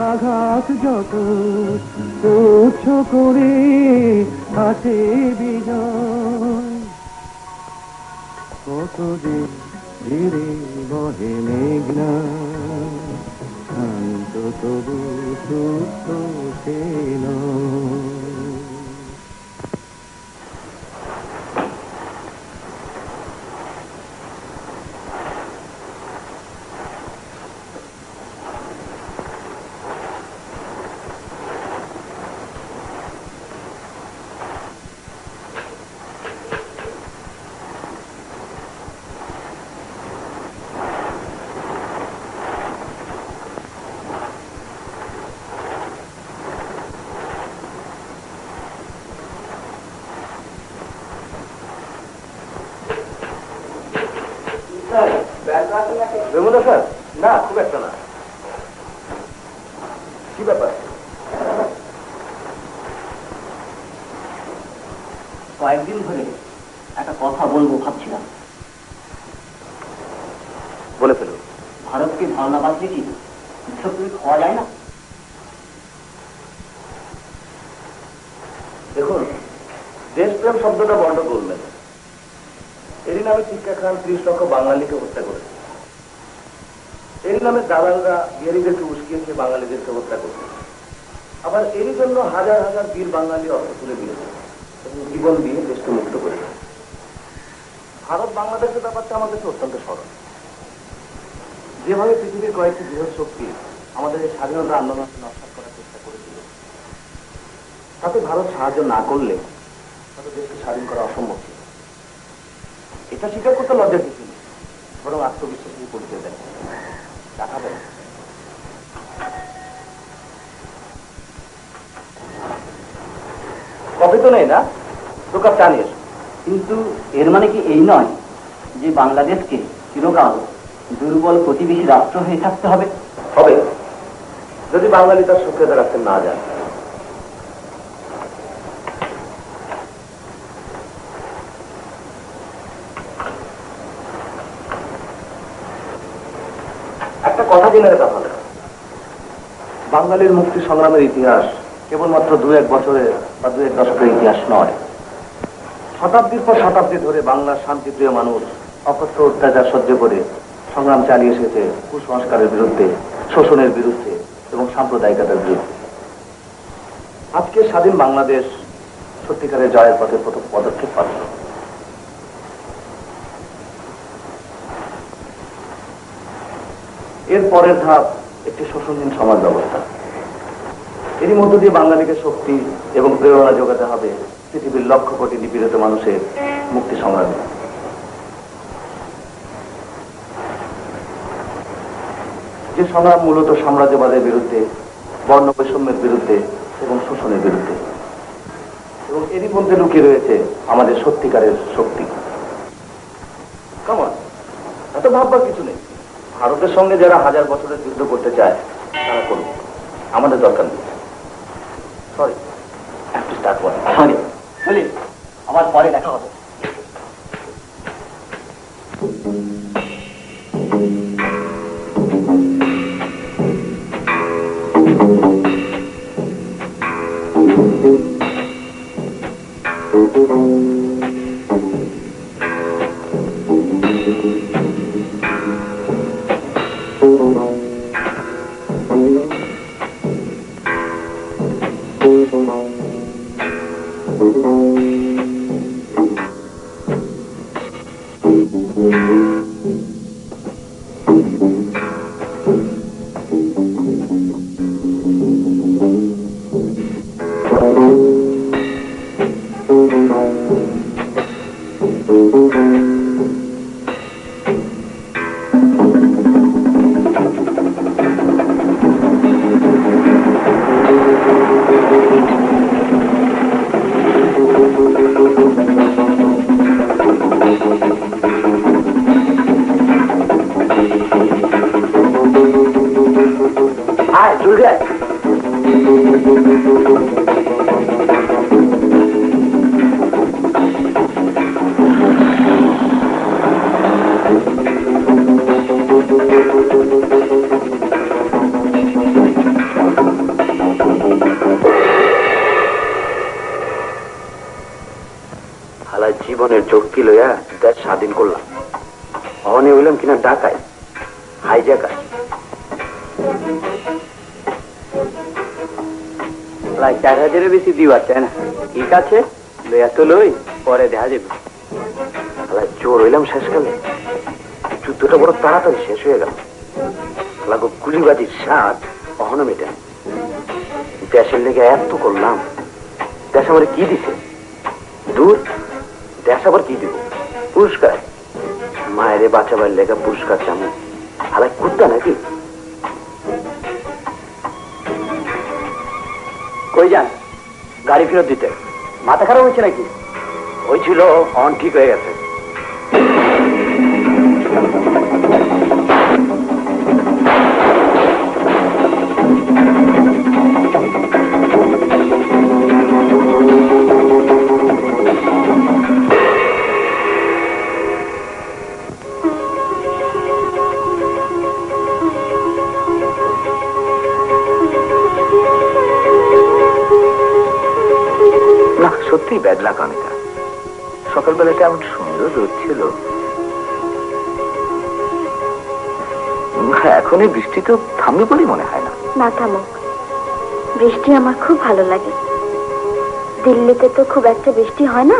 আঘাত যত তুচ্ছ করে আছে বিজয়। কত যে ধীরে বহে মেঘনা, শান্ত তবু সুস্থ সে নয়।
বেমুদা স্যার, না খুব একটা না। কি ব্যাপার?
কয়েকদিন ধরে একটা কথা বলবো ভাবছিলাম।
বলে ফেলুন।
ভারতকে ধারণা বাঁচলে কি বিশ্বপ্রেম খাওয়া যায় না?
দেখুন, দেশপ্রেম শব্দটা বন্ধ করলেন। এরই নামে টিক্কা খান 30 লক্ষ বাঙালিকে হত্যা করেছে। এরই নামে দালালরা বিহারীদেরকে উস্কিয়েছে, বাঙালিদেরকে হত্যা করেছে। আবার এরই জন্য হাজার হাজার বীর বাঙালি অস্ত্র তুলে দিয়েছে এবং জীবন দিয়ে দেশকে মুক্ত করেছে। ভারত বাংলাদেশের ব্যাপারটা আমার কাছে অত্যন্ত সরল। যেভাবে পৃথিবীর কয়েকটি বৃহৎ শক্তি আমাদের এই স্বাধীনতা আন্দোলনকে নস্যাৎ করার চেষ্টা করেছিল, তাতে ভারত সাহায্য না করলে তাদের দেশকে স্বাধীন করা অসম্ভব ছিল। এটা স্বীকার করতে লজ্জার কিছু নেই, বরং আত্মবিশ্বাসী পরিচয় দেয়। দেখাবেন? কফি তো নেই না? 2 কাপ চা নিয়ে এসো।
কিন্তু এর মানে কি এই নয় যে বাংলাদেশকে চিরকাল দুর্বল প্রতিবেশী রাষ্ট্র হয়ে থাকতে হবে?
হবে, যদি বাঙালি তার সক্রিয়তা রাখতে না যায়। একটা কথা জেনে রাখা ভালো, বাঙালির মুক্তি সংগ্রামের ইতিহাস কেবলমাত্র 2-1 বছরের বা 2-1 দশকের ইতিহাস নয়। শতাব্দীর পর শতাব্দী ধরে বাংলার শান্তিপ্রিয় মানুষ অকথ্য অত্যাচার সহ্য করে সংগ্রাম চালিয়ে এসেছে কুসংস্কারের বিরুদ্ধে, শোষণের বিরুদ্ধে এবং সাম্প্রদায়িকতার বিরুদ্ধে। আজকে স্বাধীন বাংলাদেশ সত্যিকারের জয়ের পথে প্রথম পদক্ষেপ পাচ্ছে। এর পরের ধাপ একটি শোষণহীন সমাজ ব্যবস্থা। এরই মধ্য দিয়ে বাঙালিকে শক্তি এবং প্রেরণা যোগাতে হবে পৃথিবীর লক্ষ কোটি নিপীড়িত মানুষের মুক্তি সংগ্রামে। যে সংগ্রাম মূলত সাম্রাজ্যবাদের বিরুদ্ধে, বর্ণ বৈষম্যের বিরুদ্ধে এবং শোষণের বিরুদ্ধে। এবং এরই মধ্যে লুকিয়ে রয়েছে আমাদের সত্যিকারের শক্তি। কেমন? এত ভাববার কিছু নেই। ভারতের সঙ্গে যারা হাজার বছরের যুদ্ধ করতে চায় তারা করুক, আমাদের দরকার নেই। সরি, একটু স্টার্ট করে
সরি, চলি, আবার পরে দেখা হবে।
মনের চোখকি লইয়া দেশ স্বাধীন করলাম, অহনে হইলাম কিনা ডাকায় হাইজাকার।
প্রায় 4000-এর বেশি দিবার চাই না। ঠিক আছে, লইয়া তো লই, পরে দেখা যাবে।
চোর হইলাম শেষকালে, যুদ্ধটা বড় তাড়াতাড়ি শেষ হয়ে গেল। লাগো গুলিবাজির স্বাদ অহনো মেটে। দেশের লেগে এত করলাম, দেশ আমার কি দিছে? দূর, দেশ আবার কি দিব? পুরস্কার। মায়েরে বাঁচাবার লেগে পুরস্কার চামু, হালাই কুত্তা নাকি?
কই যান? গাড়ি ফেরত দিতে। মাথা খারাপ হয়েছে নাকি?
হয়েছিল, অন ঠিক হয়ে গেছে। না, সত্যি ব্যাড লাক অনিতা। সকালবেলাটা এমন সুন্দর রোদ ছিল, এখন এই বৃষ্টি তো থামবে বলেই মনে হয় না।
না থামুক, বৃষ্টি আমার খুব ভালো লাগে। দিল্লিতে তো খুব একটা বৃষ্টি হয় না।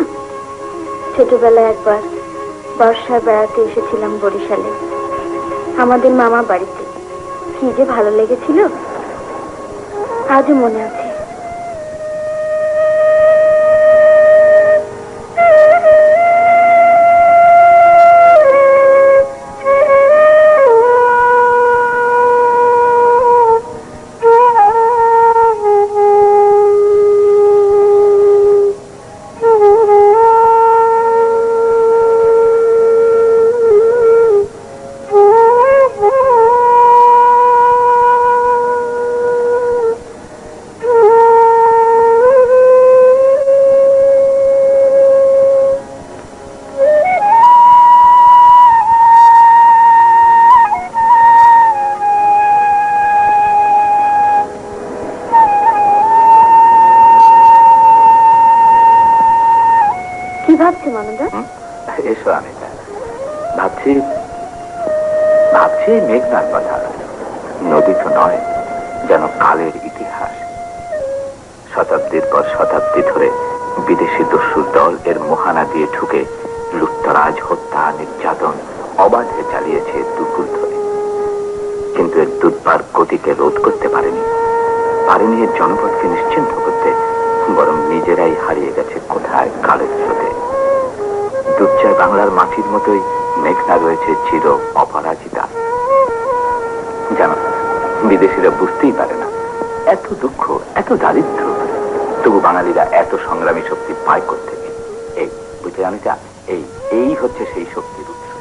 ছোটবেলায় একবার বর্ষায় বেড়াতে এসেছিলাম বরিশালে, আমাদের মামা বাড়িতে। কি যে ভালো লেগেছিল, আজও মনে আছে।
এসো অনিতা, ভাবছি ভাবছি মেঘনার কথা। নদী তো নয়, যেন কালের ইতিহাস। শতাব্দীর পর শতাব্দী ধরে বিদেশি দস্যুর দল এর মোহানা দিয়ে ঢুকে লুটতরাজ, হত্যা, নির্যাতন অবাধে চালিয়েছে দুপুর ধরে। কিন্তু এর দুর্বার গতিকে রোধ করতে পারেনি এর জনপদকে নিশ্চিন্ত করতে, বরং নিজেরাই হারিয়ে গেছে কোথায় কালের স্রোতে। দুর্জয় বাংলার মাটির মতোই মেঘনা রয়েছে চির অপরাজিতা। জানো, বিদেশিরা বুঝতেই পারে না এত দুঃখ, এত দারিদ্র্য, তবু বাঙালিরা এত সংগ্রামী শক্তি পায় কোত্থেকে। এই বুঝতে অনিতা, এই হচ্ছে সেই শক্তির উৎস।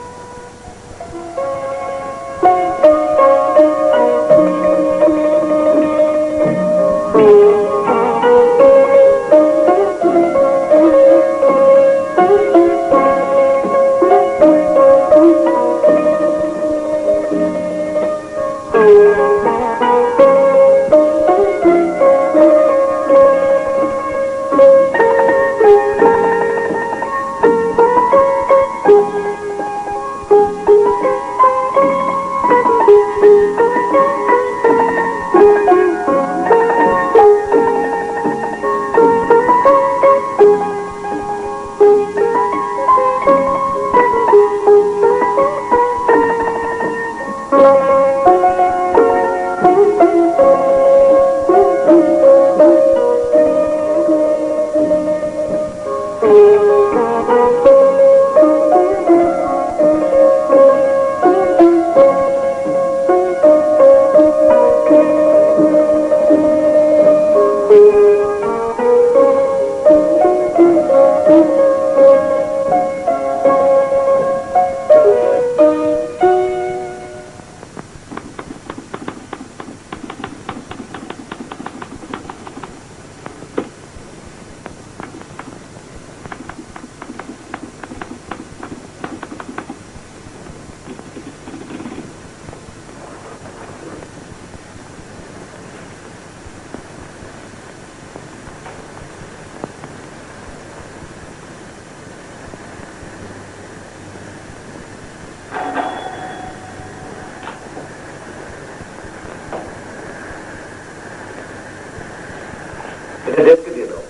এটা ডেস্কে দিয়ে দাও,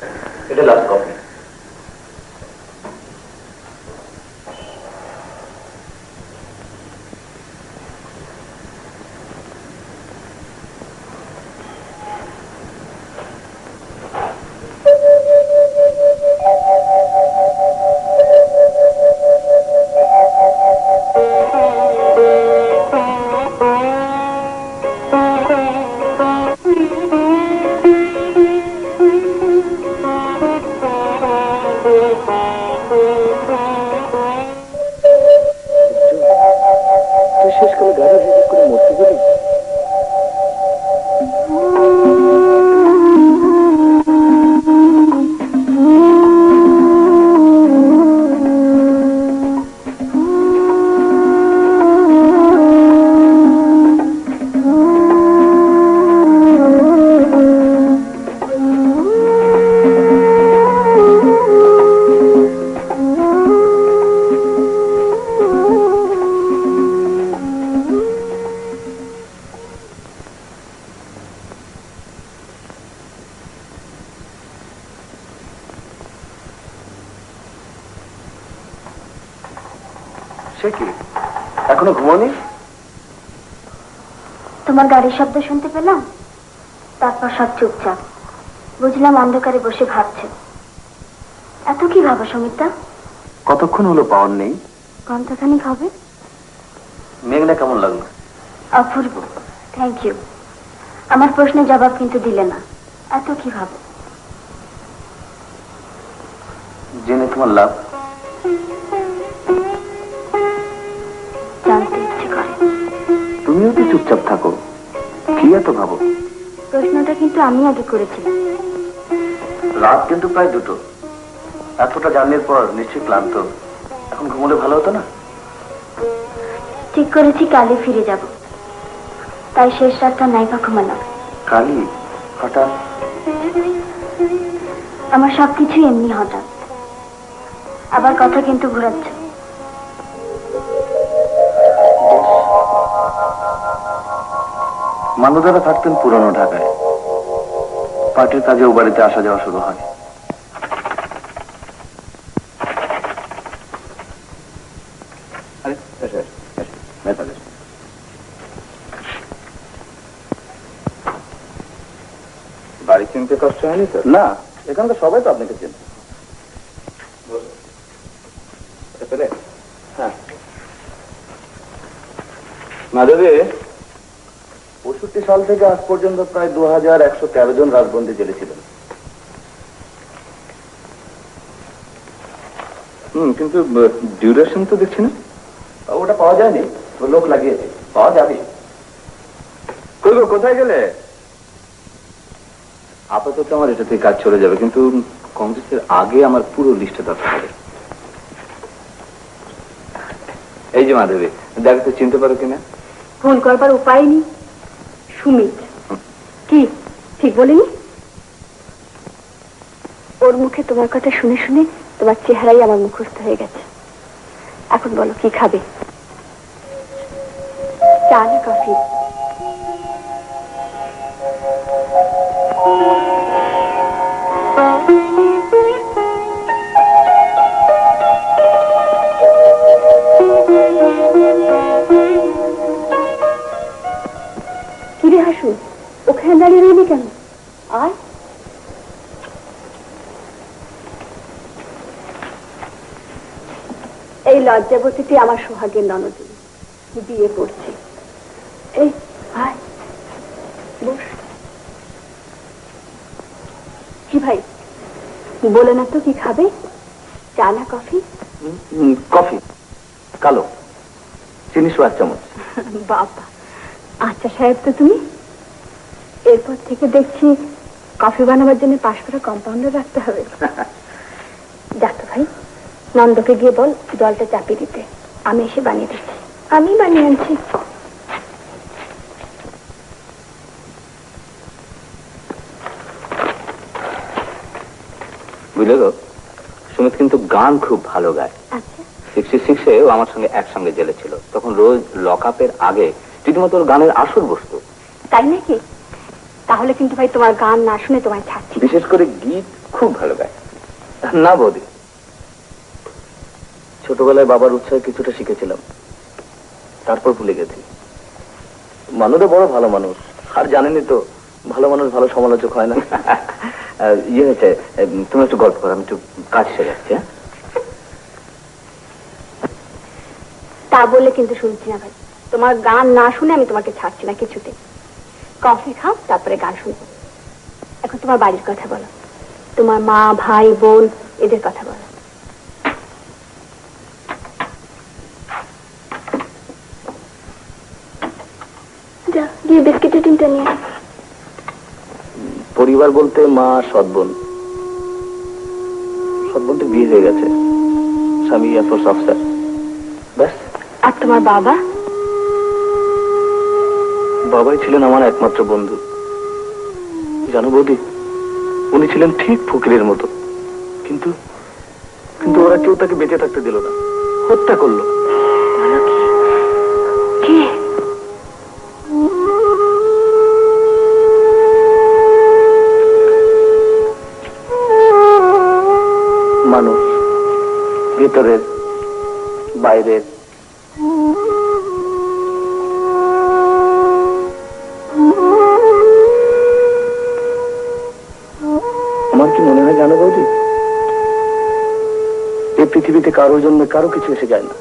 এটা লাস্ট কপি। তুই শেষকালে গাড়ি রিজার্ভ করে মরতে গেলি? সে কি, এখনো ঘুমানি?
তোমার গাড়ির শব্দ শুনতে পেলাম, তারপর সব চুপচাপ। বুঝলাম অন্ধকারে বসে ভাবছে। এত কি ভাবো সমিতা?
কতক্ষণ হলো পাওয়ার নেই?
ঘন্টাখানিক হবে।
মেঘনা কেমন লাগলো?
অপূর্ব, থ্যাংক ইউ। আমার প্রশ্নের জবাব কিন্তু দিলে না। এত কি ভাবো?
জেনে তোমার লাভ?
জানতে ইচ্ছে করে।
তুমিও তো চুপচাপ থাকো, কি এত ভাবো?
প্রশ্নটা কিন্তু আমি আগে করেছিলাম।
রাত কিন্তু প্রায় 2টো। এতটা জার্নির পর নিশ্চয়ই ক্লান্ত, এখন ঘুমোলে ভালো হতো না?
ঠিক করেছি কালই ফিরে যাব, তাই শেষ রাতটা নাইবা ঘুমালাম।
কালি? হঠাৎ?
আমার সবকিছু এমনি হঠাৎ। আবার কথা কিন্তু ঘোরাচ্ছ।
মান্যদারা থাকতেন পুরনো ঢাকায়, পার্টির কাজে ও বাড়িতে আসা যাওয়া শুরু হয়। বাড়ি চিনতে কষ্ট হয়নি তো? না, এখানকার সবাই তো আপনাকে চেনে। হ্যাঁ, মাধবী 65 সাল থেকে আজ পর্যন্ত প্রায় 2113 জন রাজবন্দী জেলে ছিলেন। কিন্তু ডিউরেশন তো দেখছি না। ওটা পাওয়া যায়নি, লোক লাগিয়েছে, পাওয়া যাবে। কোথায় গেলে? আপাতত আমার এটাতে কাজ চলে যাবে, কিন্তু কংগ্রেসের আগে আমার পুরো লিস্টে দরকার হবে। এই যে মাধবী, দেখো তো চিনতে পারো কিনা?
ফোন করবার উপায় নেই। সুমিত। কি ঠিক বলিনি? ওর মুখে তোমার কথা শুনে শুনে তোমার চেহারাই আমার মুখস্থ হয়ে গেছে। এখন বলো কি খাবে? চা না কফি? কিরে হাসু, ওখানে দাঁড়িয়ে রইলি কেন? আয়। এই লজ্জাবতীটি আমার সোহাগের ননদিনী, বিয়ে করছে। এই আয়, বস। কি ভাই, বলে না তো কি খাবে? চা না কফি?
কফি, কালো, চিনি 1 চামচ।
বাবা, আচ্ছা সাহেব তো তুমি। এরপর থেকে দেখছি কফি বানাবার জন্য 5 করা কম্পাউন্ডার রাখতে হবে। যাক তো ভাই, নন্দকে গিয়ে বল জলটা চাপিয়ে দিতে, আমি এসে বানিয়ে দিচ্ছি। আমি বানিয়ে আনছি।
বুঝলে তো, সুমিত কিন্তু গান খুব ভালো গায়।
আচ্ছা,
66-এ ও আমার সঙ্গে একসঙ্গে জেলে ছিল, তখন রোজ লকআপের আগে রীতিমতো ওর গানের আসর বসতো।
তাই নাকি? তাহলে কিন্তু ভাই তোমার গান না শুনে তোমায় ছাড়ছি।
বিশেষ করে গীত খুব ভালো গায়।
না বৌদি, ছোটবেলায় বাবার উৎসাহে কিছুটা শিখেছিলাম, তারপর ভুলে গেছি। মানুষও বড় ভালো মানুষ, আর জানেনই তো ভালো মানুষ ভালো সমালোচক হয় না।
ইয়ে হয়েছে, তুমি একটু গল্প করো, আমি একটু কাজ সেরে যাচ্ছি। হ্যাঁ,
তা বললে কিন্তু শুনছি না ভাই, তোমার গান না শুনে আমি তোমাকে ছাড়ছি না কিছুতে। কফি খাও, তারপরে গান শুনবো। এখন তোমার বাড়ির কথা বলো, তোমার মা ভাই বোন এদের কথা বলো। যা গিয়ে বিস্কিটের টিনটা নিয়ে আয়।
পরিবার বলতে মা, সৎ বোন। সৎ বোনটা বিয়ে হয়ে গেছে, স্বামী এয়ারফোর্স অফিসার, ব্যাস।
আর তোমার বাবা?
বাবাই ছিলেন আমার একমাত্র বন্ধু। জানো বৌদি, উনি ছিলেন ঠিক ফকিরের মতো, কিন্তু কিন্তু ওরা কেউ তাকে বেঁচে থাকতে দিল না, হত্যা করলো।
কি?
মানুষ, ভেতরের বাইরের, আমার কি মনে হয় জানো বৌদি, এই পৃথিবীতে কারোর জন্য কারো কিছু এসে যায় না।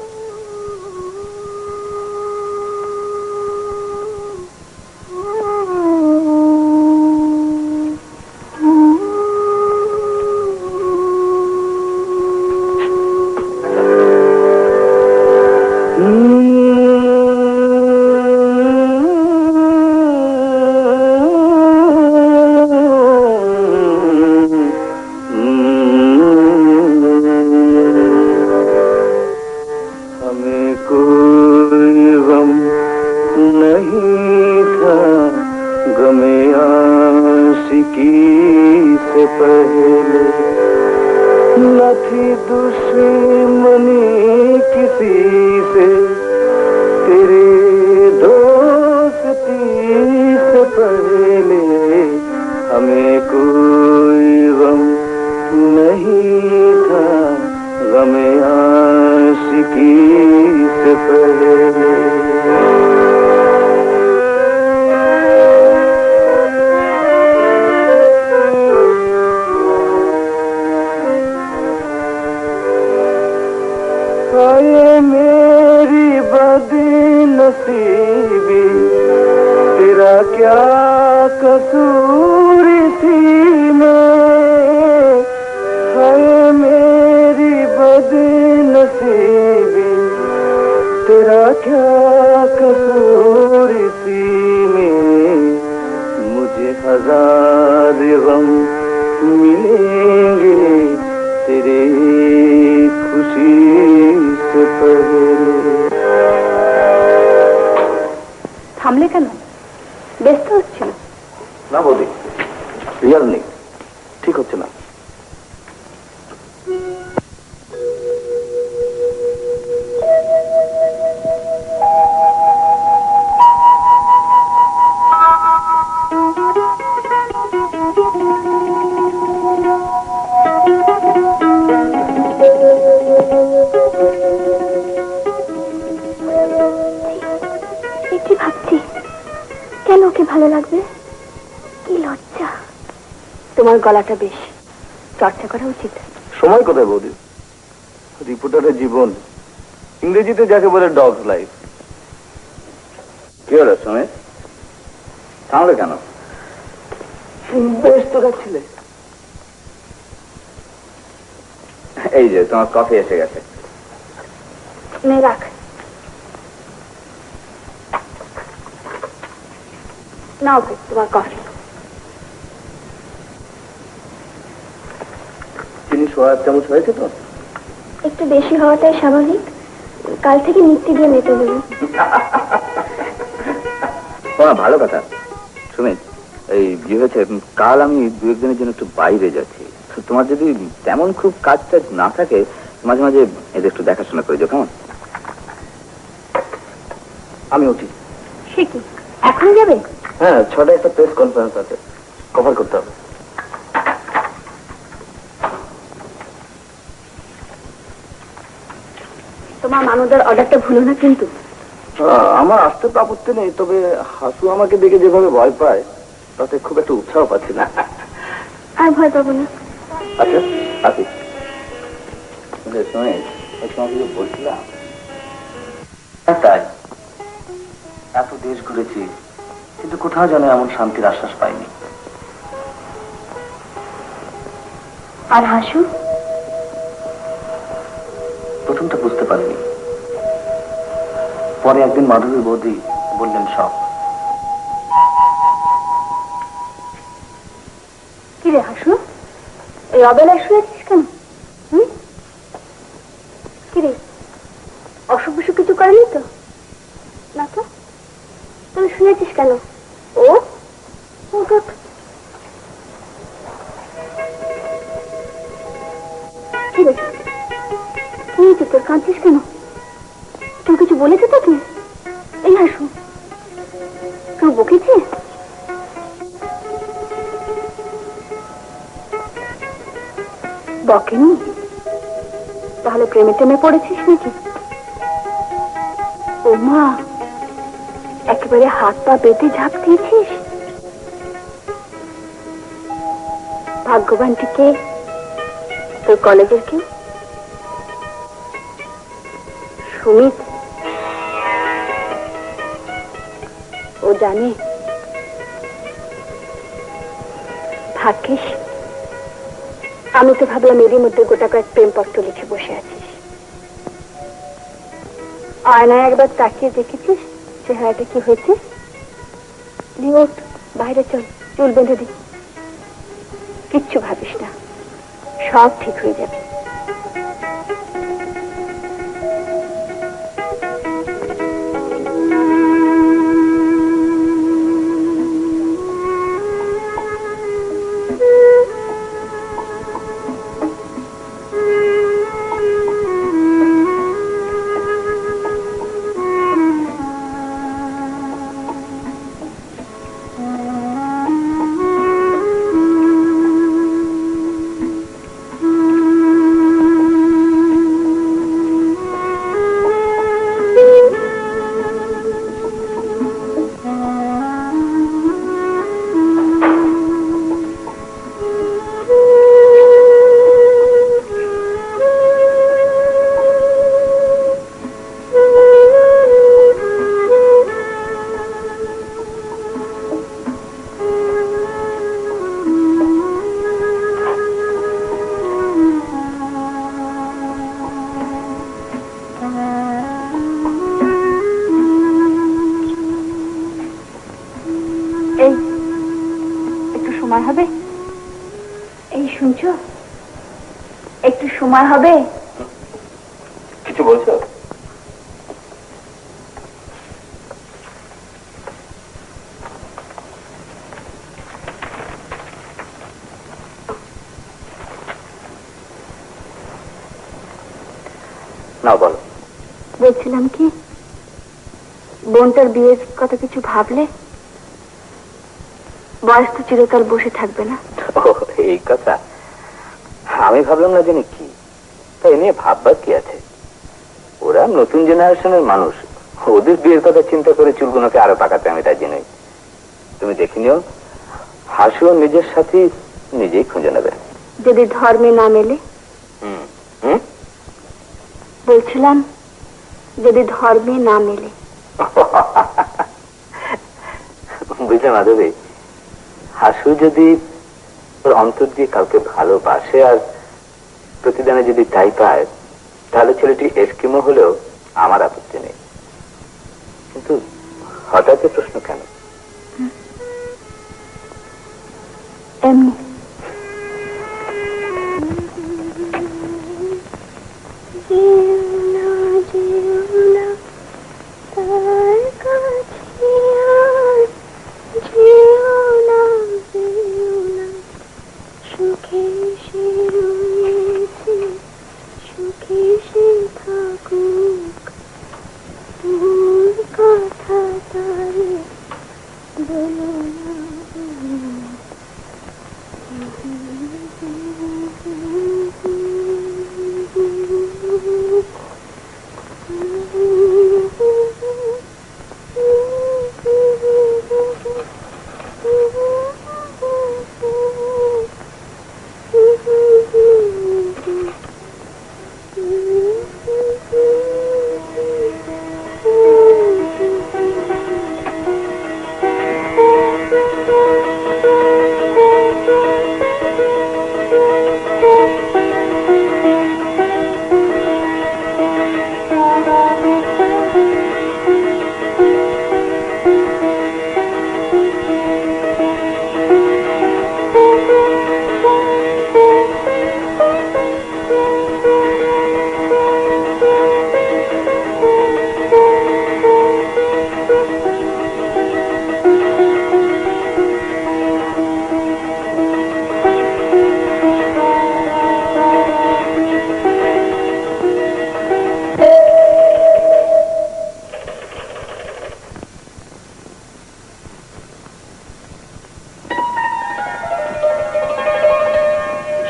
থামলে কেন? ব্যস্ত হচ্ছিল?
না বৌদি, রিয়াল নেই, ঠিক হচ্ছে না।
কি ভাবছি, কেন ওকে ভালো লাগবে? কি লজ্জা। তোমার গলাটা বেশ, চর্চা করা উচিত।
সময় কোথায় বৌদি, রিপোর্টারের জীবন, ইংরেজিতে যাকে বলে ডগস লাইফ।
কি হলো সময়, থামলে কেন?
বেশ তো ছিলে।
এই যে তোমার কফি এসে গেছে।
নে রাখ। নাও ভাই তোমার কফি।
চিনি 1 চামচ হয়েছে তো?
একটু বেশি হওয়াটাই স্বাভাবিক, কাল থেকে মিষ্টি দিয়ে মেতে দেবো।
ভালো কথা। সুমিত, এই কি হয়েছে, কাল আমি 2-1 দিনের জন্য একটু বাইরে যাচ্ছি। তোমার যদি তেমন খুব কাজ টাজ না থাকে, মাঝে মাঝে এদের একটু দেখাশোনা করে যাও, কেমন?
আমি উঠি।
সে কি এখন যাবে?
হ্যাঁ, 6টায় একটা প্রেস কনফারেন্স আছে, কভার করতে হবে।
তোমার মানুদের অর্ডারটা ভুলো না কিন্তু।
আমার আসতে তো আপত্তি নেই, তবে হাসু আমাকে দেখে যেভাবে ভয় পায় তাতে খুব একটা উৎসাহ পাচ্ছি না।
আর ভয় পাবো না।
আচ্ছা আসি। কিছু বলছিলাম, তাই এত দেশ ঘুরেছি কিন্তু কোথাও যেন এমন শান্তির আশ্বাস পাইনি।
আর হাসু?
প্রথমটা বুঝতে পারিনি, পরে একদিন মাধবী বৌদি বললেন সব।
কি রে হাসু, এই অবেলায় শুয়েছিস কেন? কি রে, অসুখ বিসুখ কিছু করেনি তো? না তো, তুমি শুয়েছিস কেন? ও কি রে, কি হয়েছে তোর, কাঁদছিস কেন? কেউ কিছু বলেছে তোকে? এই হাসু, কেউ বকেছে? বকেনি? তাহলে প্রেমে টেমে পড়েছিস নাকি? ও মা, একেবারে হাত পা বেঁধে ঝাঁপ দিয়েছিস? ভাগ্যবানটিকে তোর কলেজের কেউ? সুমিত? ও জানে? ভাগ্যিস, আমি তো ভাবলাম এরই মধ্যে গোটা কয়েক প্রেমপত্র লিখে বসে আছিস। আয়নায় একবার তাকিয়ে দেখেছিস চেহারাটা কি হয়েছে? ওঠ, বাইরে চল, চুল বেঁধে দি। কিচ্ছু ভাবিস না, সব ঠিক হয়ে যাবে। সময় হবে? এই শুনছো, একটু সময় হবে?
কিছু বলছো? না বলো।
বলছিলাম কি, বোনটার বিয়ের কথা কিছু ভাবলে? বয়স তো চিরকাল বসে থাকবে না।
এই কথা আমি ভাবলাম না জানি কি, তাই নিয়ে ভাববার কি আছে? ওরা নতুন জেনারেশনের মানুষ, ওদের বিয়ের কথা চিন্তা করে চুলগুলোকে আরো পাকাতে আমি রাজি নই। তুমি দেখে নিও, হাসু নিজের সাথে নিজেই খুঁজে নেবে।
যদি ধর্মে না মেলে? বলছিলাম যদি ধর্মে না মেলে।
বুঝলে মাধবী, হাসু যদি ওর অন্তর দিয়ে কাউকে ভালোবাসে আর প্রতিদানে যদি তাই পায়, তাহলে ছেলেটি এস্কিমো হলেও আমার আপত্তি নেই। কিন্তু হঠাৎ প্রশ্ন কেন?
এমনি।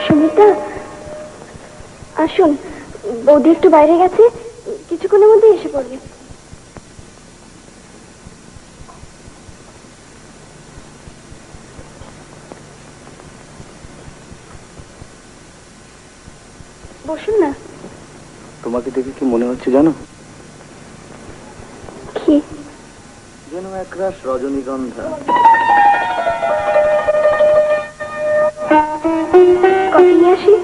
সুমিতা, আসুন, বৌদি একটু বাইরে গেছে, কিছুক্ষণের মধ্যে এসে পড়বে। বসুন না।
তোমাকে দেখে কি মনে হচ্ছে জানো?
কি?
যেন একরাশ রজনীগন্ধা।
কফি নিয়ে আসি?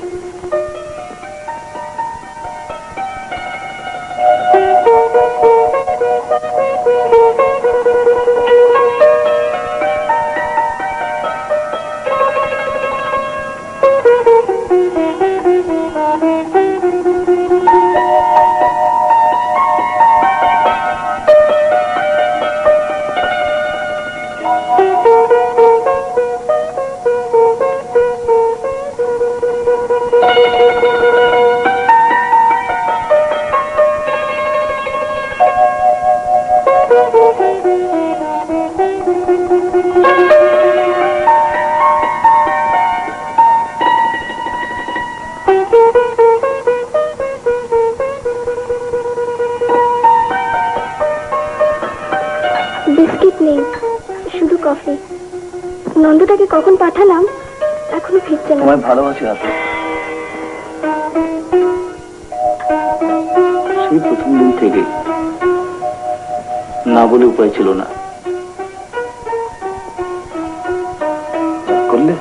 বিস্কিট নেই, শুধু কফি। নন্দটাকে কখন পাঠালাম, এখনো ফিরছে না।
তোমায় ভালোবাসি রাতে। সেই প্রথম দিন থেকে না বলে উপায় ছিল না। করলে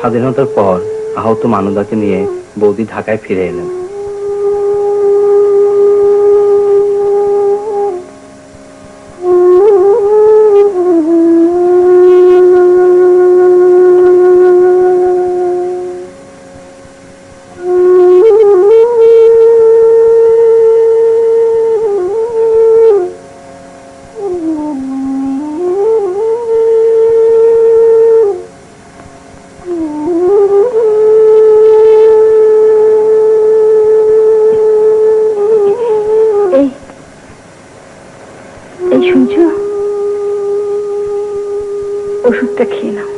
স্বাধীনতার পর আহত মানদাকে নিয়ে বৌদি ঢাকায় ফিরে এলেন।
এই শুনছো, ওষুধটা খেয়ে নাও।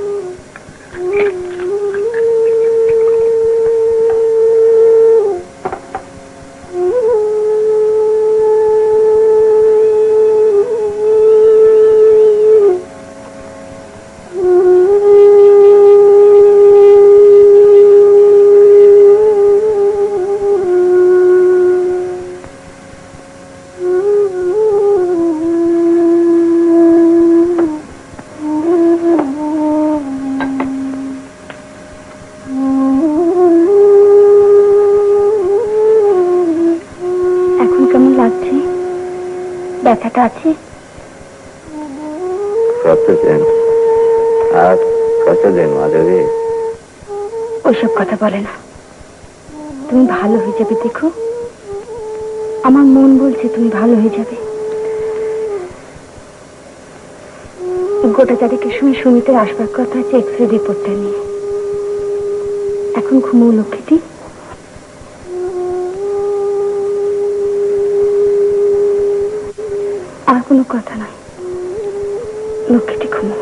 ব্যথাটা আছে?
আর কতদিন মাধবী?
ওইসব কথা বলে না, তুমি ভালো হয়ে যাবে। দেখো, আমার মন বলছে তুমি ভালো হয়ে যাবে। গোটা চারিকের সময় সুমিতের আসবার কথা আছে এক্সরে রিপোর্টটা নিয়ে। এখন ঘুমো লক্ষ্মীটি। আর কোনো কথা নয়, লক্ষ্মীটি ঘুমো।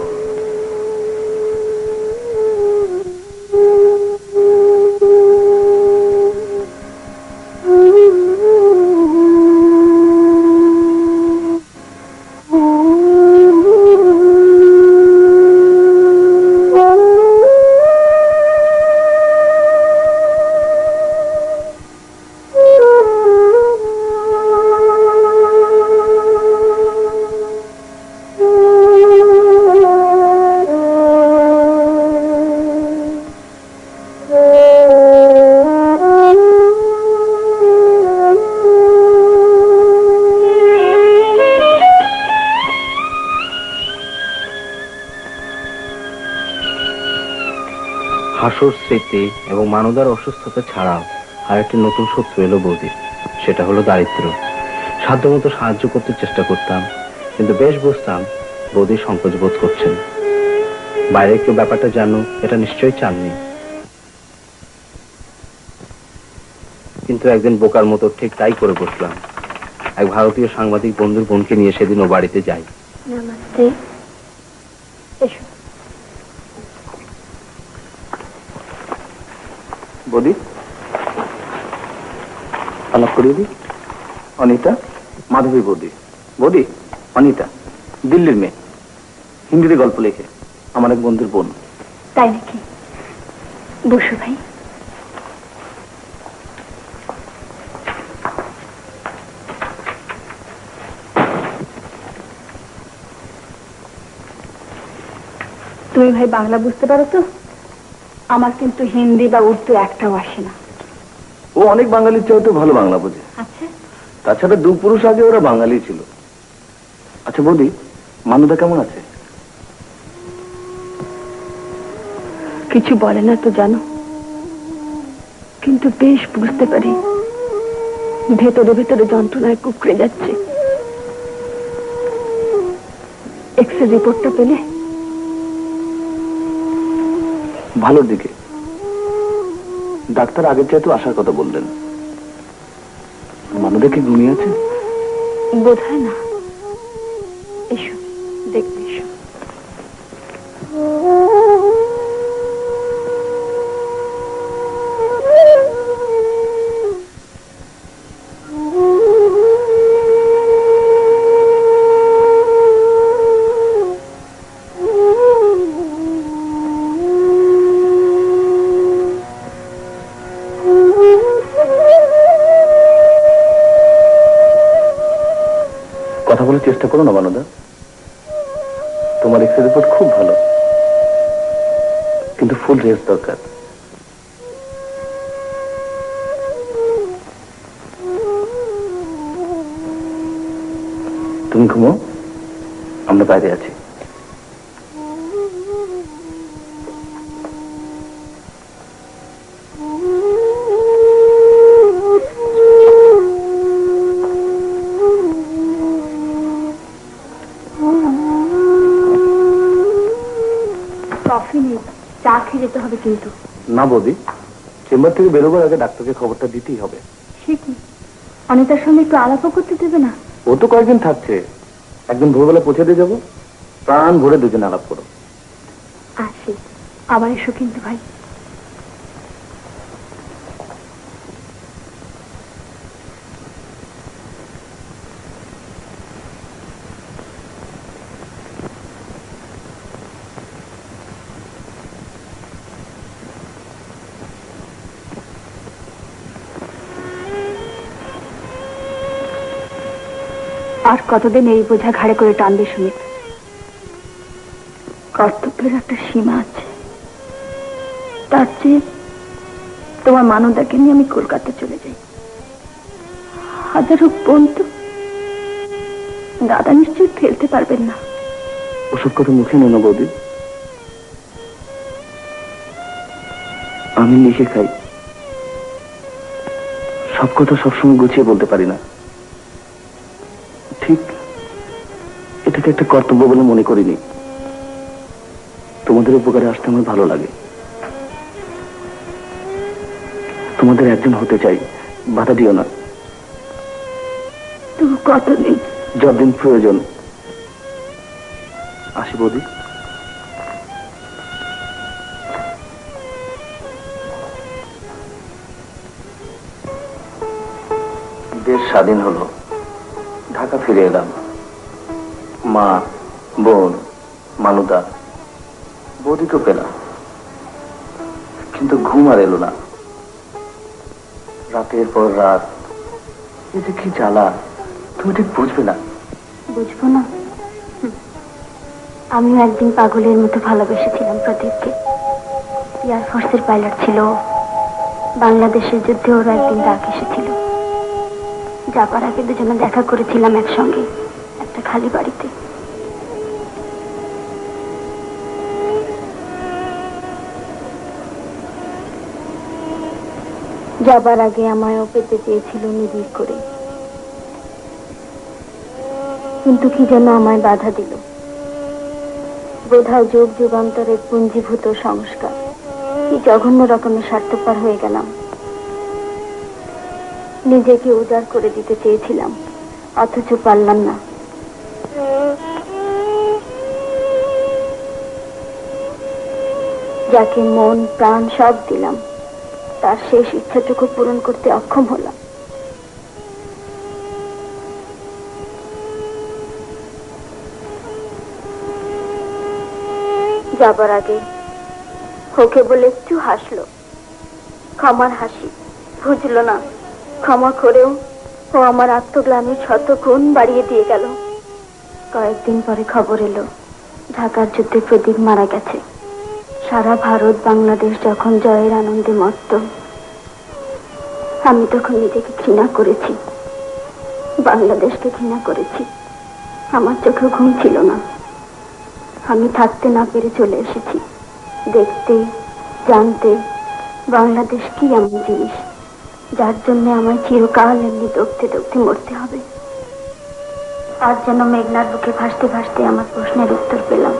হাসর স্মৃতি এবং মানদার অসুস্থতা ছাড়াও আর একটি নতুন শত্রু এলো বৌদি, সেটা হলো দারিদ্র। সাধ্যমতো সাহায্য করতে চেষ্টা করতাম, কিন্তু বেশ বুঝতাম বৌদি সংকোচ বোধ করছেন। বাইরে কেউ ব্যাপারটা জানুক এটা নিশ্চয়ই চাননি। কিন্তু একদিন বোকার মতো ঠিক তাই করে বসলাম। এক ভারতীয় সাংবাদিক বন্ধুর বোনকে নিয়ে সেদিন ও বাড়িতে যাই।
নমস্তে। এসো।
বৌদি, আলাপ করিয়ে দিই। অনিতা, মাধবী বৌদি। বৌদি, অনিতা দিল্লির মেয়ে, হিন্দিতে গল্প লেখে, আমার এক বন্ধুর বোন।
তাই নাকি? বসো ভাই। তুমি ভাই বাংলা বুঝতে পারো তো? আমার কিন্তু হিন্দি বা উর্দু একটাও আসে না।
ও অনেক বাঙালির চেয়ে তো ভালো বাংলা বোঝে।
আচ্ছা,
তাছাড়া 2 পুরুষ আগে ওরা বাঙালি ছিল। আচ্ছা বৌদি, মানুদা কেমন আছে?
কিছু বলে না তো জানো, কিন্তু বেশ বুঝতে পারি ভেতরে ভেতরে যন্ত্রণায় কুকড়ে যাচ্ছে। এক্সরে রিপোর্টটা পেলে?
ভালোর দিকে। ডাক্তার আগের চাইতে আসার কথা বললেন। মানুদা কি ঘুমিয়ে আছে?
বোধ হয় না। এসো, দেখতে এসো।
কথা বলার চেষ্টা করো না মানুদা, তোমার এক্সরে রিপোর্ট খুব ভালো, কিন্তু ফুল রেস্ট দরকার। তুমি ঘুমো, আমরা বাইরে আছি।
কফি নেই, চা খেয়ে যেতে হবে কিন্তু।
না বৌদি, চেম্বার থেকে বেরোবার আগে ডাক্তারকে খবরটা দিতেই হবে।
সে কি, অনিতার সঙ্গে একটু আলাপও করতে দেবে না?
ও তো কয়েকদিন থাকছে, একদিন ভোরবেলা পৌঁছে দিয়ে যাবো, প্রাণ ভরে দুজনে আলাপ করো।
আসি, আবার এসো কিন্তু ভাই। আর কতদিন এই বোঝা ঘাড়ে করে টানবে সুমিত? কর্তব্যের একটা সীমা আছে। তার চেয়ে তোমার মানবদাকে নিয়ে আমি কলকাতা চলে যাই। হাজারো বন্ধু, দাদা নিশ্চয়ই ফেলতে পারবেন না।
ওসব কথা মুখে নেই না বৌদি, আমি লিখে খাই, সব কথা সবসময় গুছিয়ে বলতে পারি না। ঠিক এটাকে একটা কর্তব্য বলে মনে করিনি। তোমাদের উপকারে আসতে আমার ভালো লাগে, তোমাদের একজন হতে চাই, বাধা দিও না।
তবু কতদিন?
যতদিন প্রয়োজন। আসি বৌদি। দেশ স্বাধীন হলো, ঢাকা ফিরে এলাম। মা, বোন, মানুদা, বৌদিকে পেলাম, কিন্তু ঘুম আর এলো না। রাতের পর রাত, এই যে কি জ্বালা, তুমি ঠিক বুঝবে না।
বুঝবো না? আমিও একদিন পাগলের মতো ভালোবেসেছিলাম প্রদীপকে। এয়ারফোর্সের পাইলট ছিল, বাংলাদেশের যুদ্ধে ওর একদিন ডাক এসেছিল। যাবার আগে দুজনে দেখা করেছিলাম একসঙ্গে একটা খালি বাড়িতে। যাবার আগে আমায়ও পেতে চেয়েছিল নিবিড় করে, কিন্তু কি যেন আমায় বাধা দিল। বোধহয় যুগ যুগান্তরের পুঞ্জীভূত সংস্কার। কি জঘন্য রকমের স্বার্থপর হয়ে গেলাম। নিজেকে উজাড় করে দিতে চেয়েছিলাম, অথচ পারলাম না। যাকে মন প্রাণ সব দিলাম, তার শেষ ইচ্ছাটুকু পূরণ করতে অক্ষম হলাম। যাবার আগে ওকে বলে একটু হাসলো, ক্ষমার হাসি। বুঝলো না ক্ষমা করেও ও আমার আত্মগ্লানির শত গুণ বাড়িয়ে দিয়ে গেল। কয়েকদিন পরে খবর এলো ঢাকার যুদ্ধে প্রদীপ মারা গেছে। সারা ভারত বাংলাদেশ যখন জয়ের আনন্দে মত্ত, আমি তখন নিজেকে ঘৃণা করেছি, বাংলাদেশকে ঘৃণা করেছি। আমার চোখে ঘুম ছিল না। আমি থাকতে না পেরে চলে এসেছি, দেখতে জানতে বাংলাদেশ কি এমন জিনিস যার জন্য আমায় চিরকাল এমনি দগ্ধে দগ্ধে মরতে হবে। আজ যেন মেঘনার বুকে ভাসতে ভাসতে আমার প্রশ্নের উত্তর পেলাম।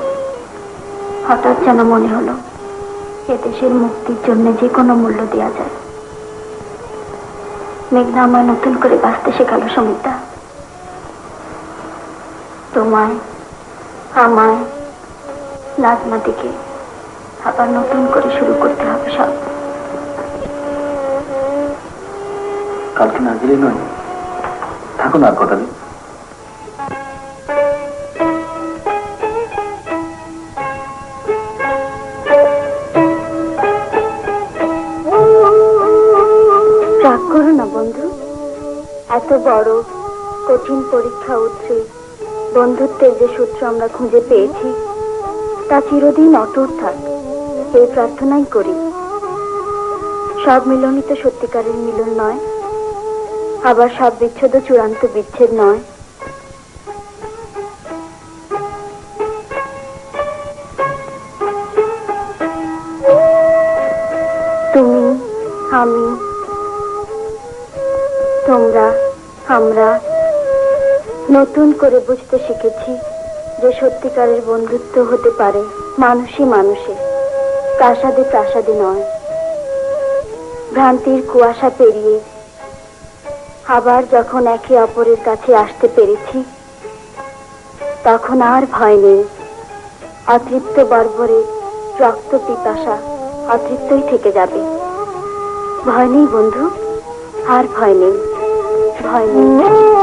হঠাৎ যেন মনে হলো এ দেশের মুক্তির জন্য যে কোনো মূল্য দেওয়া যায়। মেঘনা আমায় নতুন করে বাঁচতে শেখালো সমিতা। তোমায়, আমায়, নাজমাদিকে আবার নতুন করে শুরু করতে হবে সব।
কালকে না গেলে নয়, থাকো না আর কটা দিন।
রাগ করো না বন্ধু, এত বড় কঠিন পরীক্ষা উৎসে বন্ধুত্বের যে সূত্র আমরা খুঁজে পেয়েছি তা চিরদিন অটুট থাক। এই প্রার্থনাই করি, সব মিলনই তো সত্যিকারের মিলন নয়, আবার সব বিচ্ছেদ চূড়ান্ত বিচ্ছেদ নয়। তুমি, আমি, তোমরা, আমরা নতুন করে বুঝতে শিখেছি যে সত্যিকারের বন্ধুত্ব হতে পারে মানুষই মানুষে, প্রাসাদে প্রাসাদে নয়। ভ্রান্তির কুয়াশা পেরিয়ে আবার যখন একে অপরের কাছে আসতে পেরেছি, তখন আর ভয় নেই। অতৃপ্ত বর্বরের রক্ত পিপাসা অতৃপ্তই থেকে যাবে। ভয় নেই বন্ধু, আর ভয় নেই, ভয় নেই।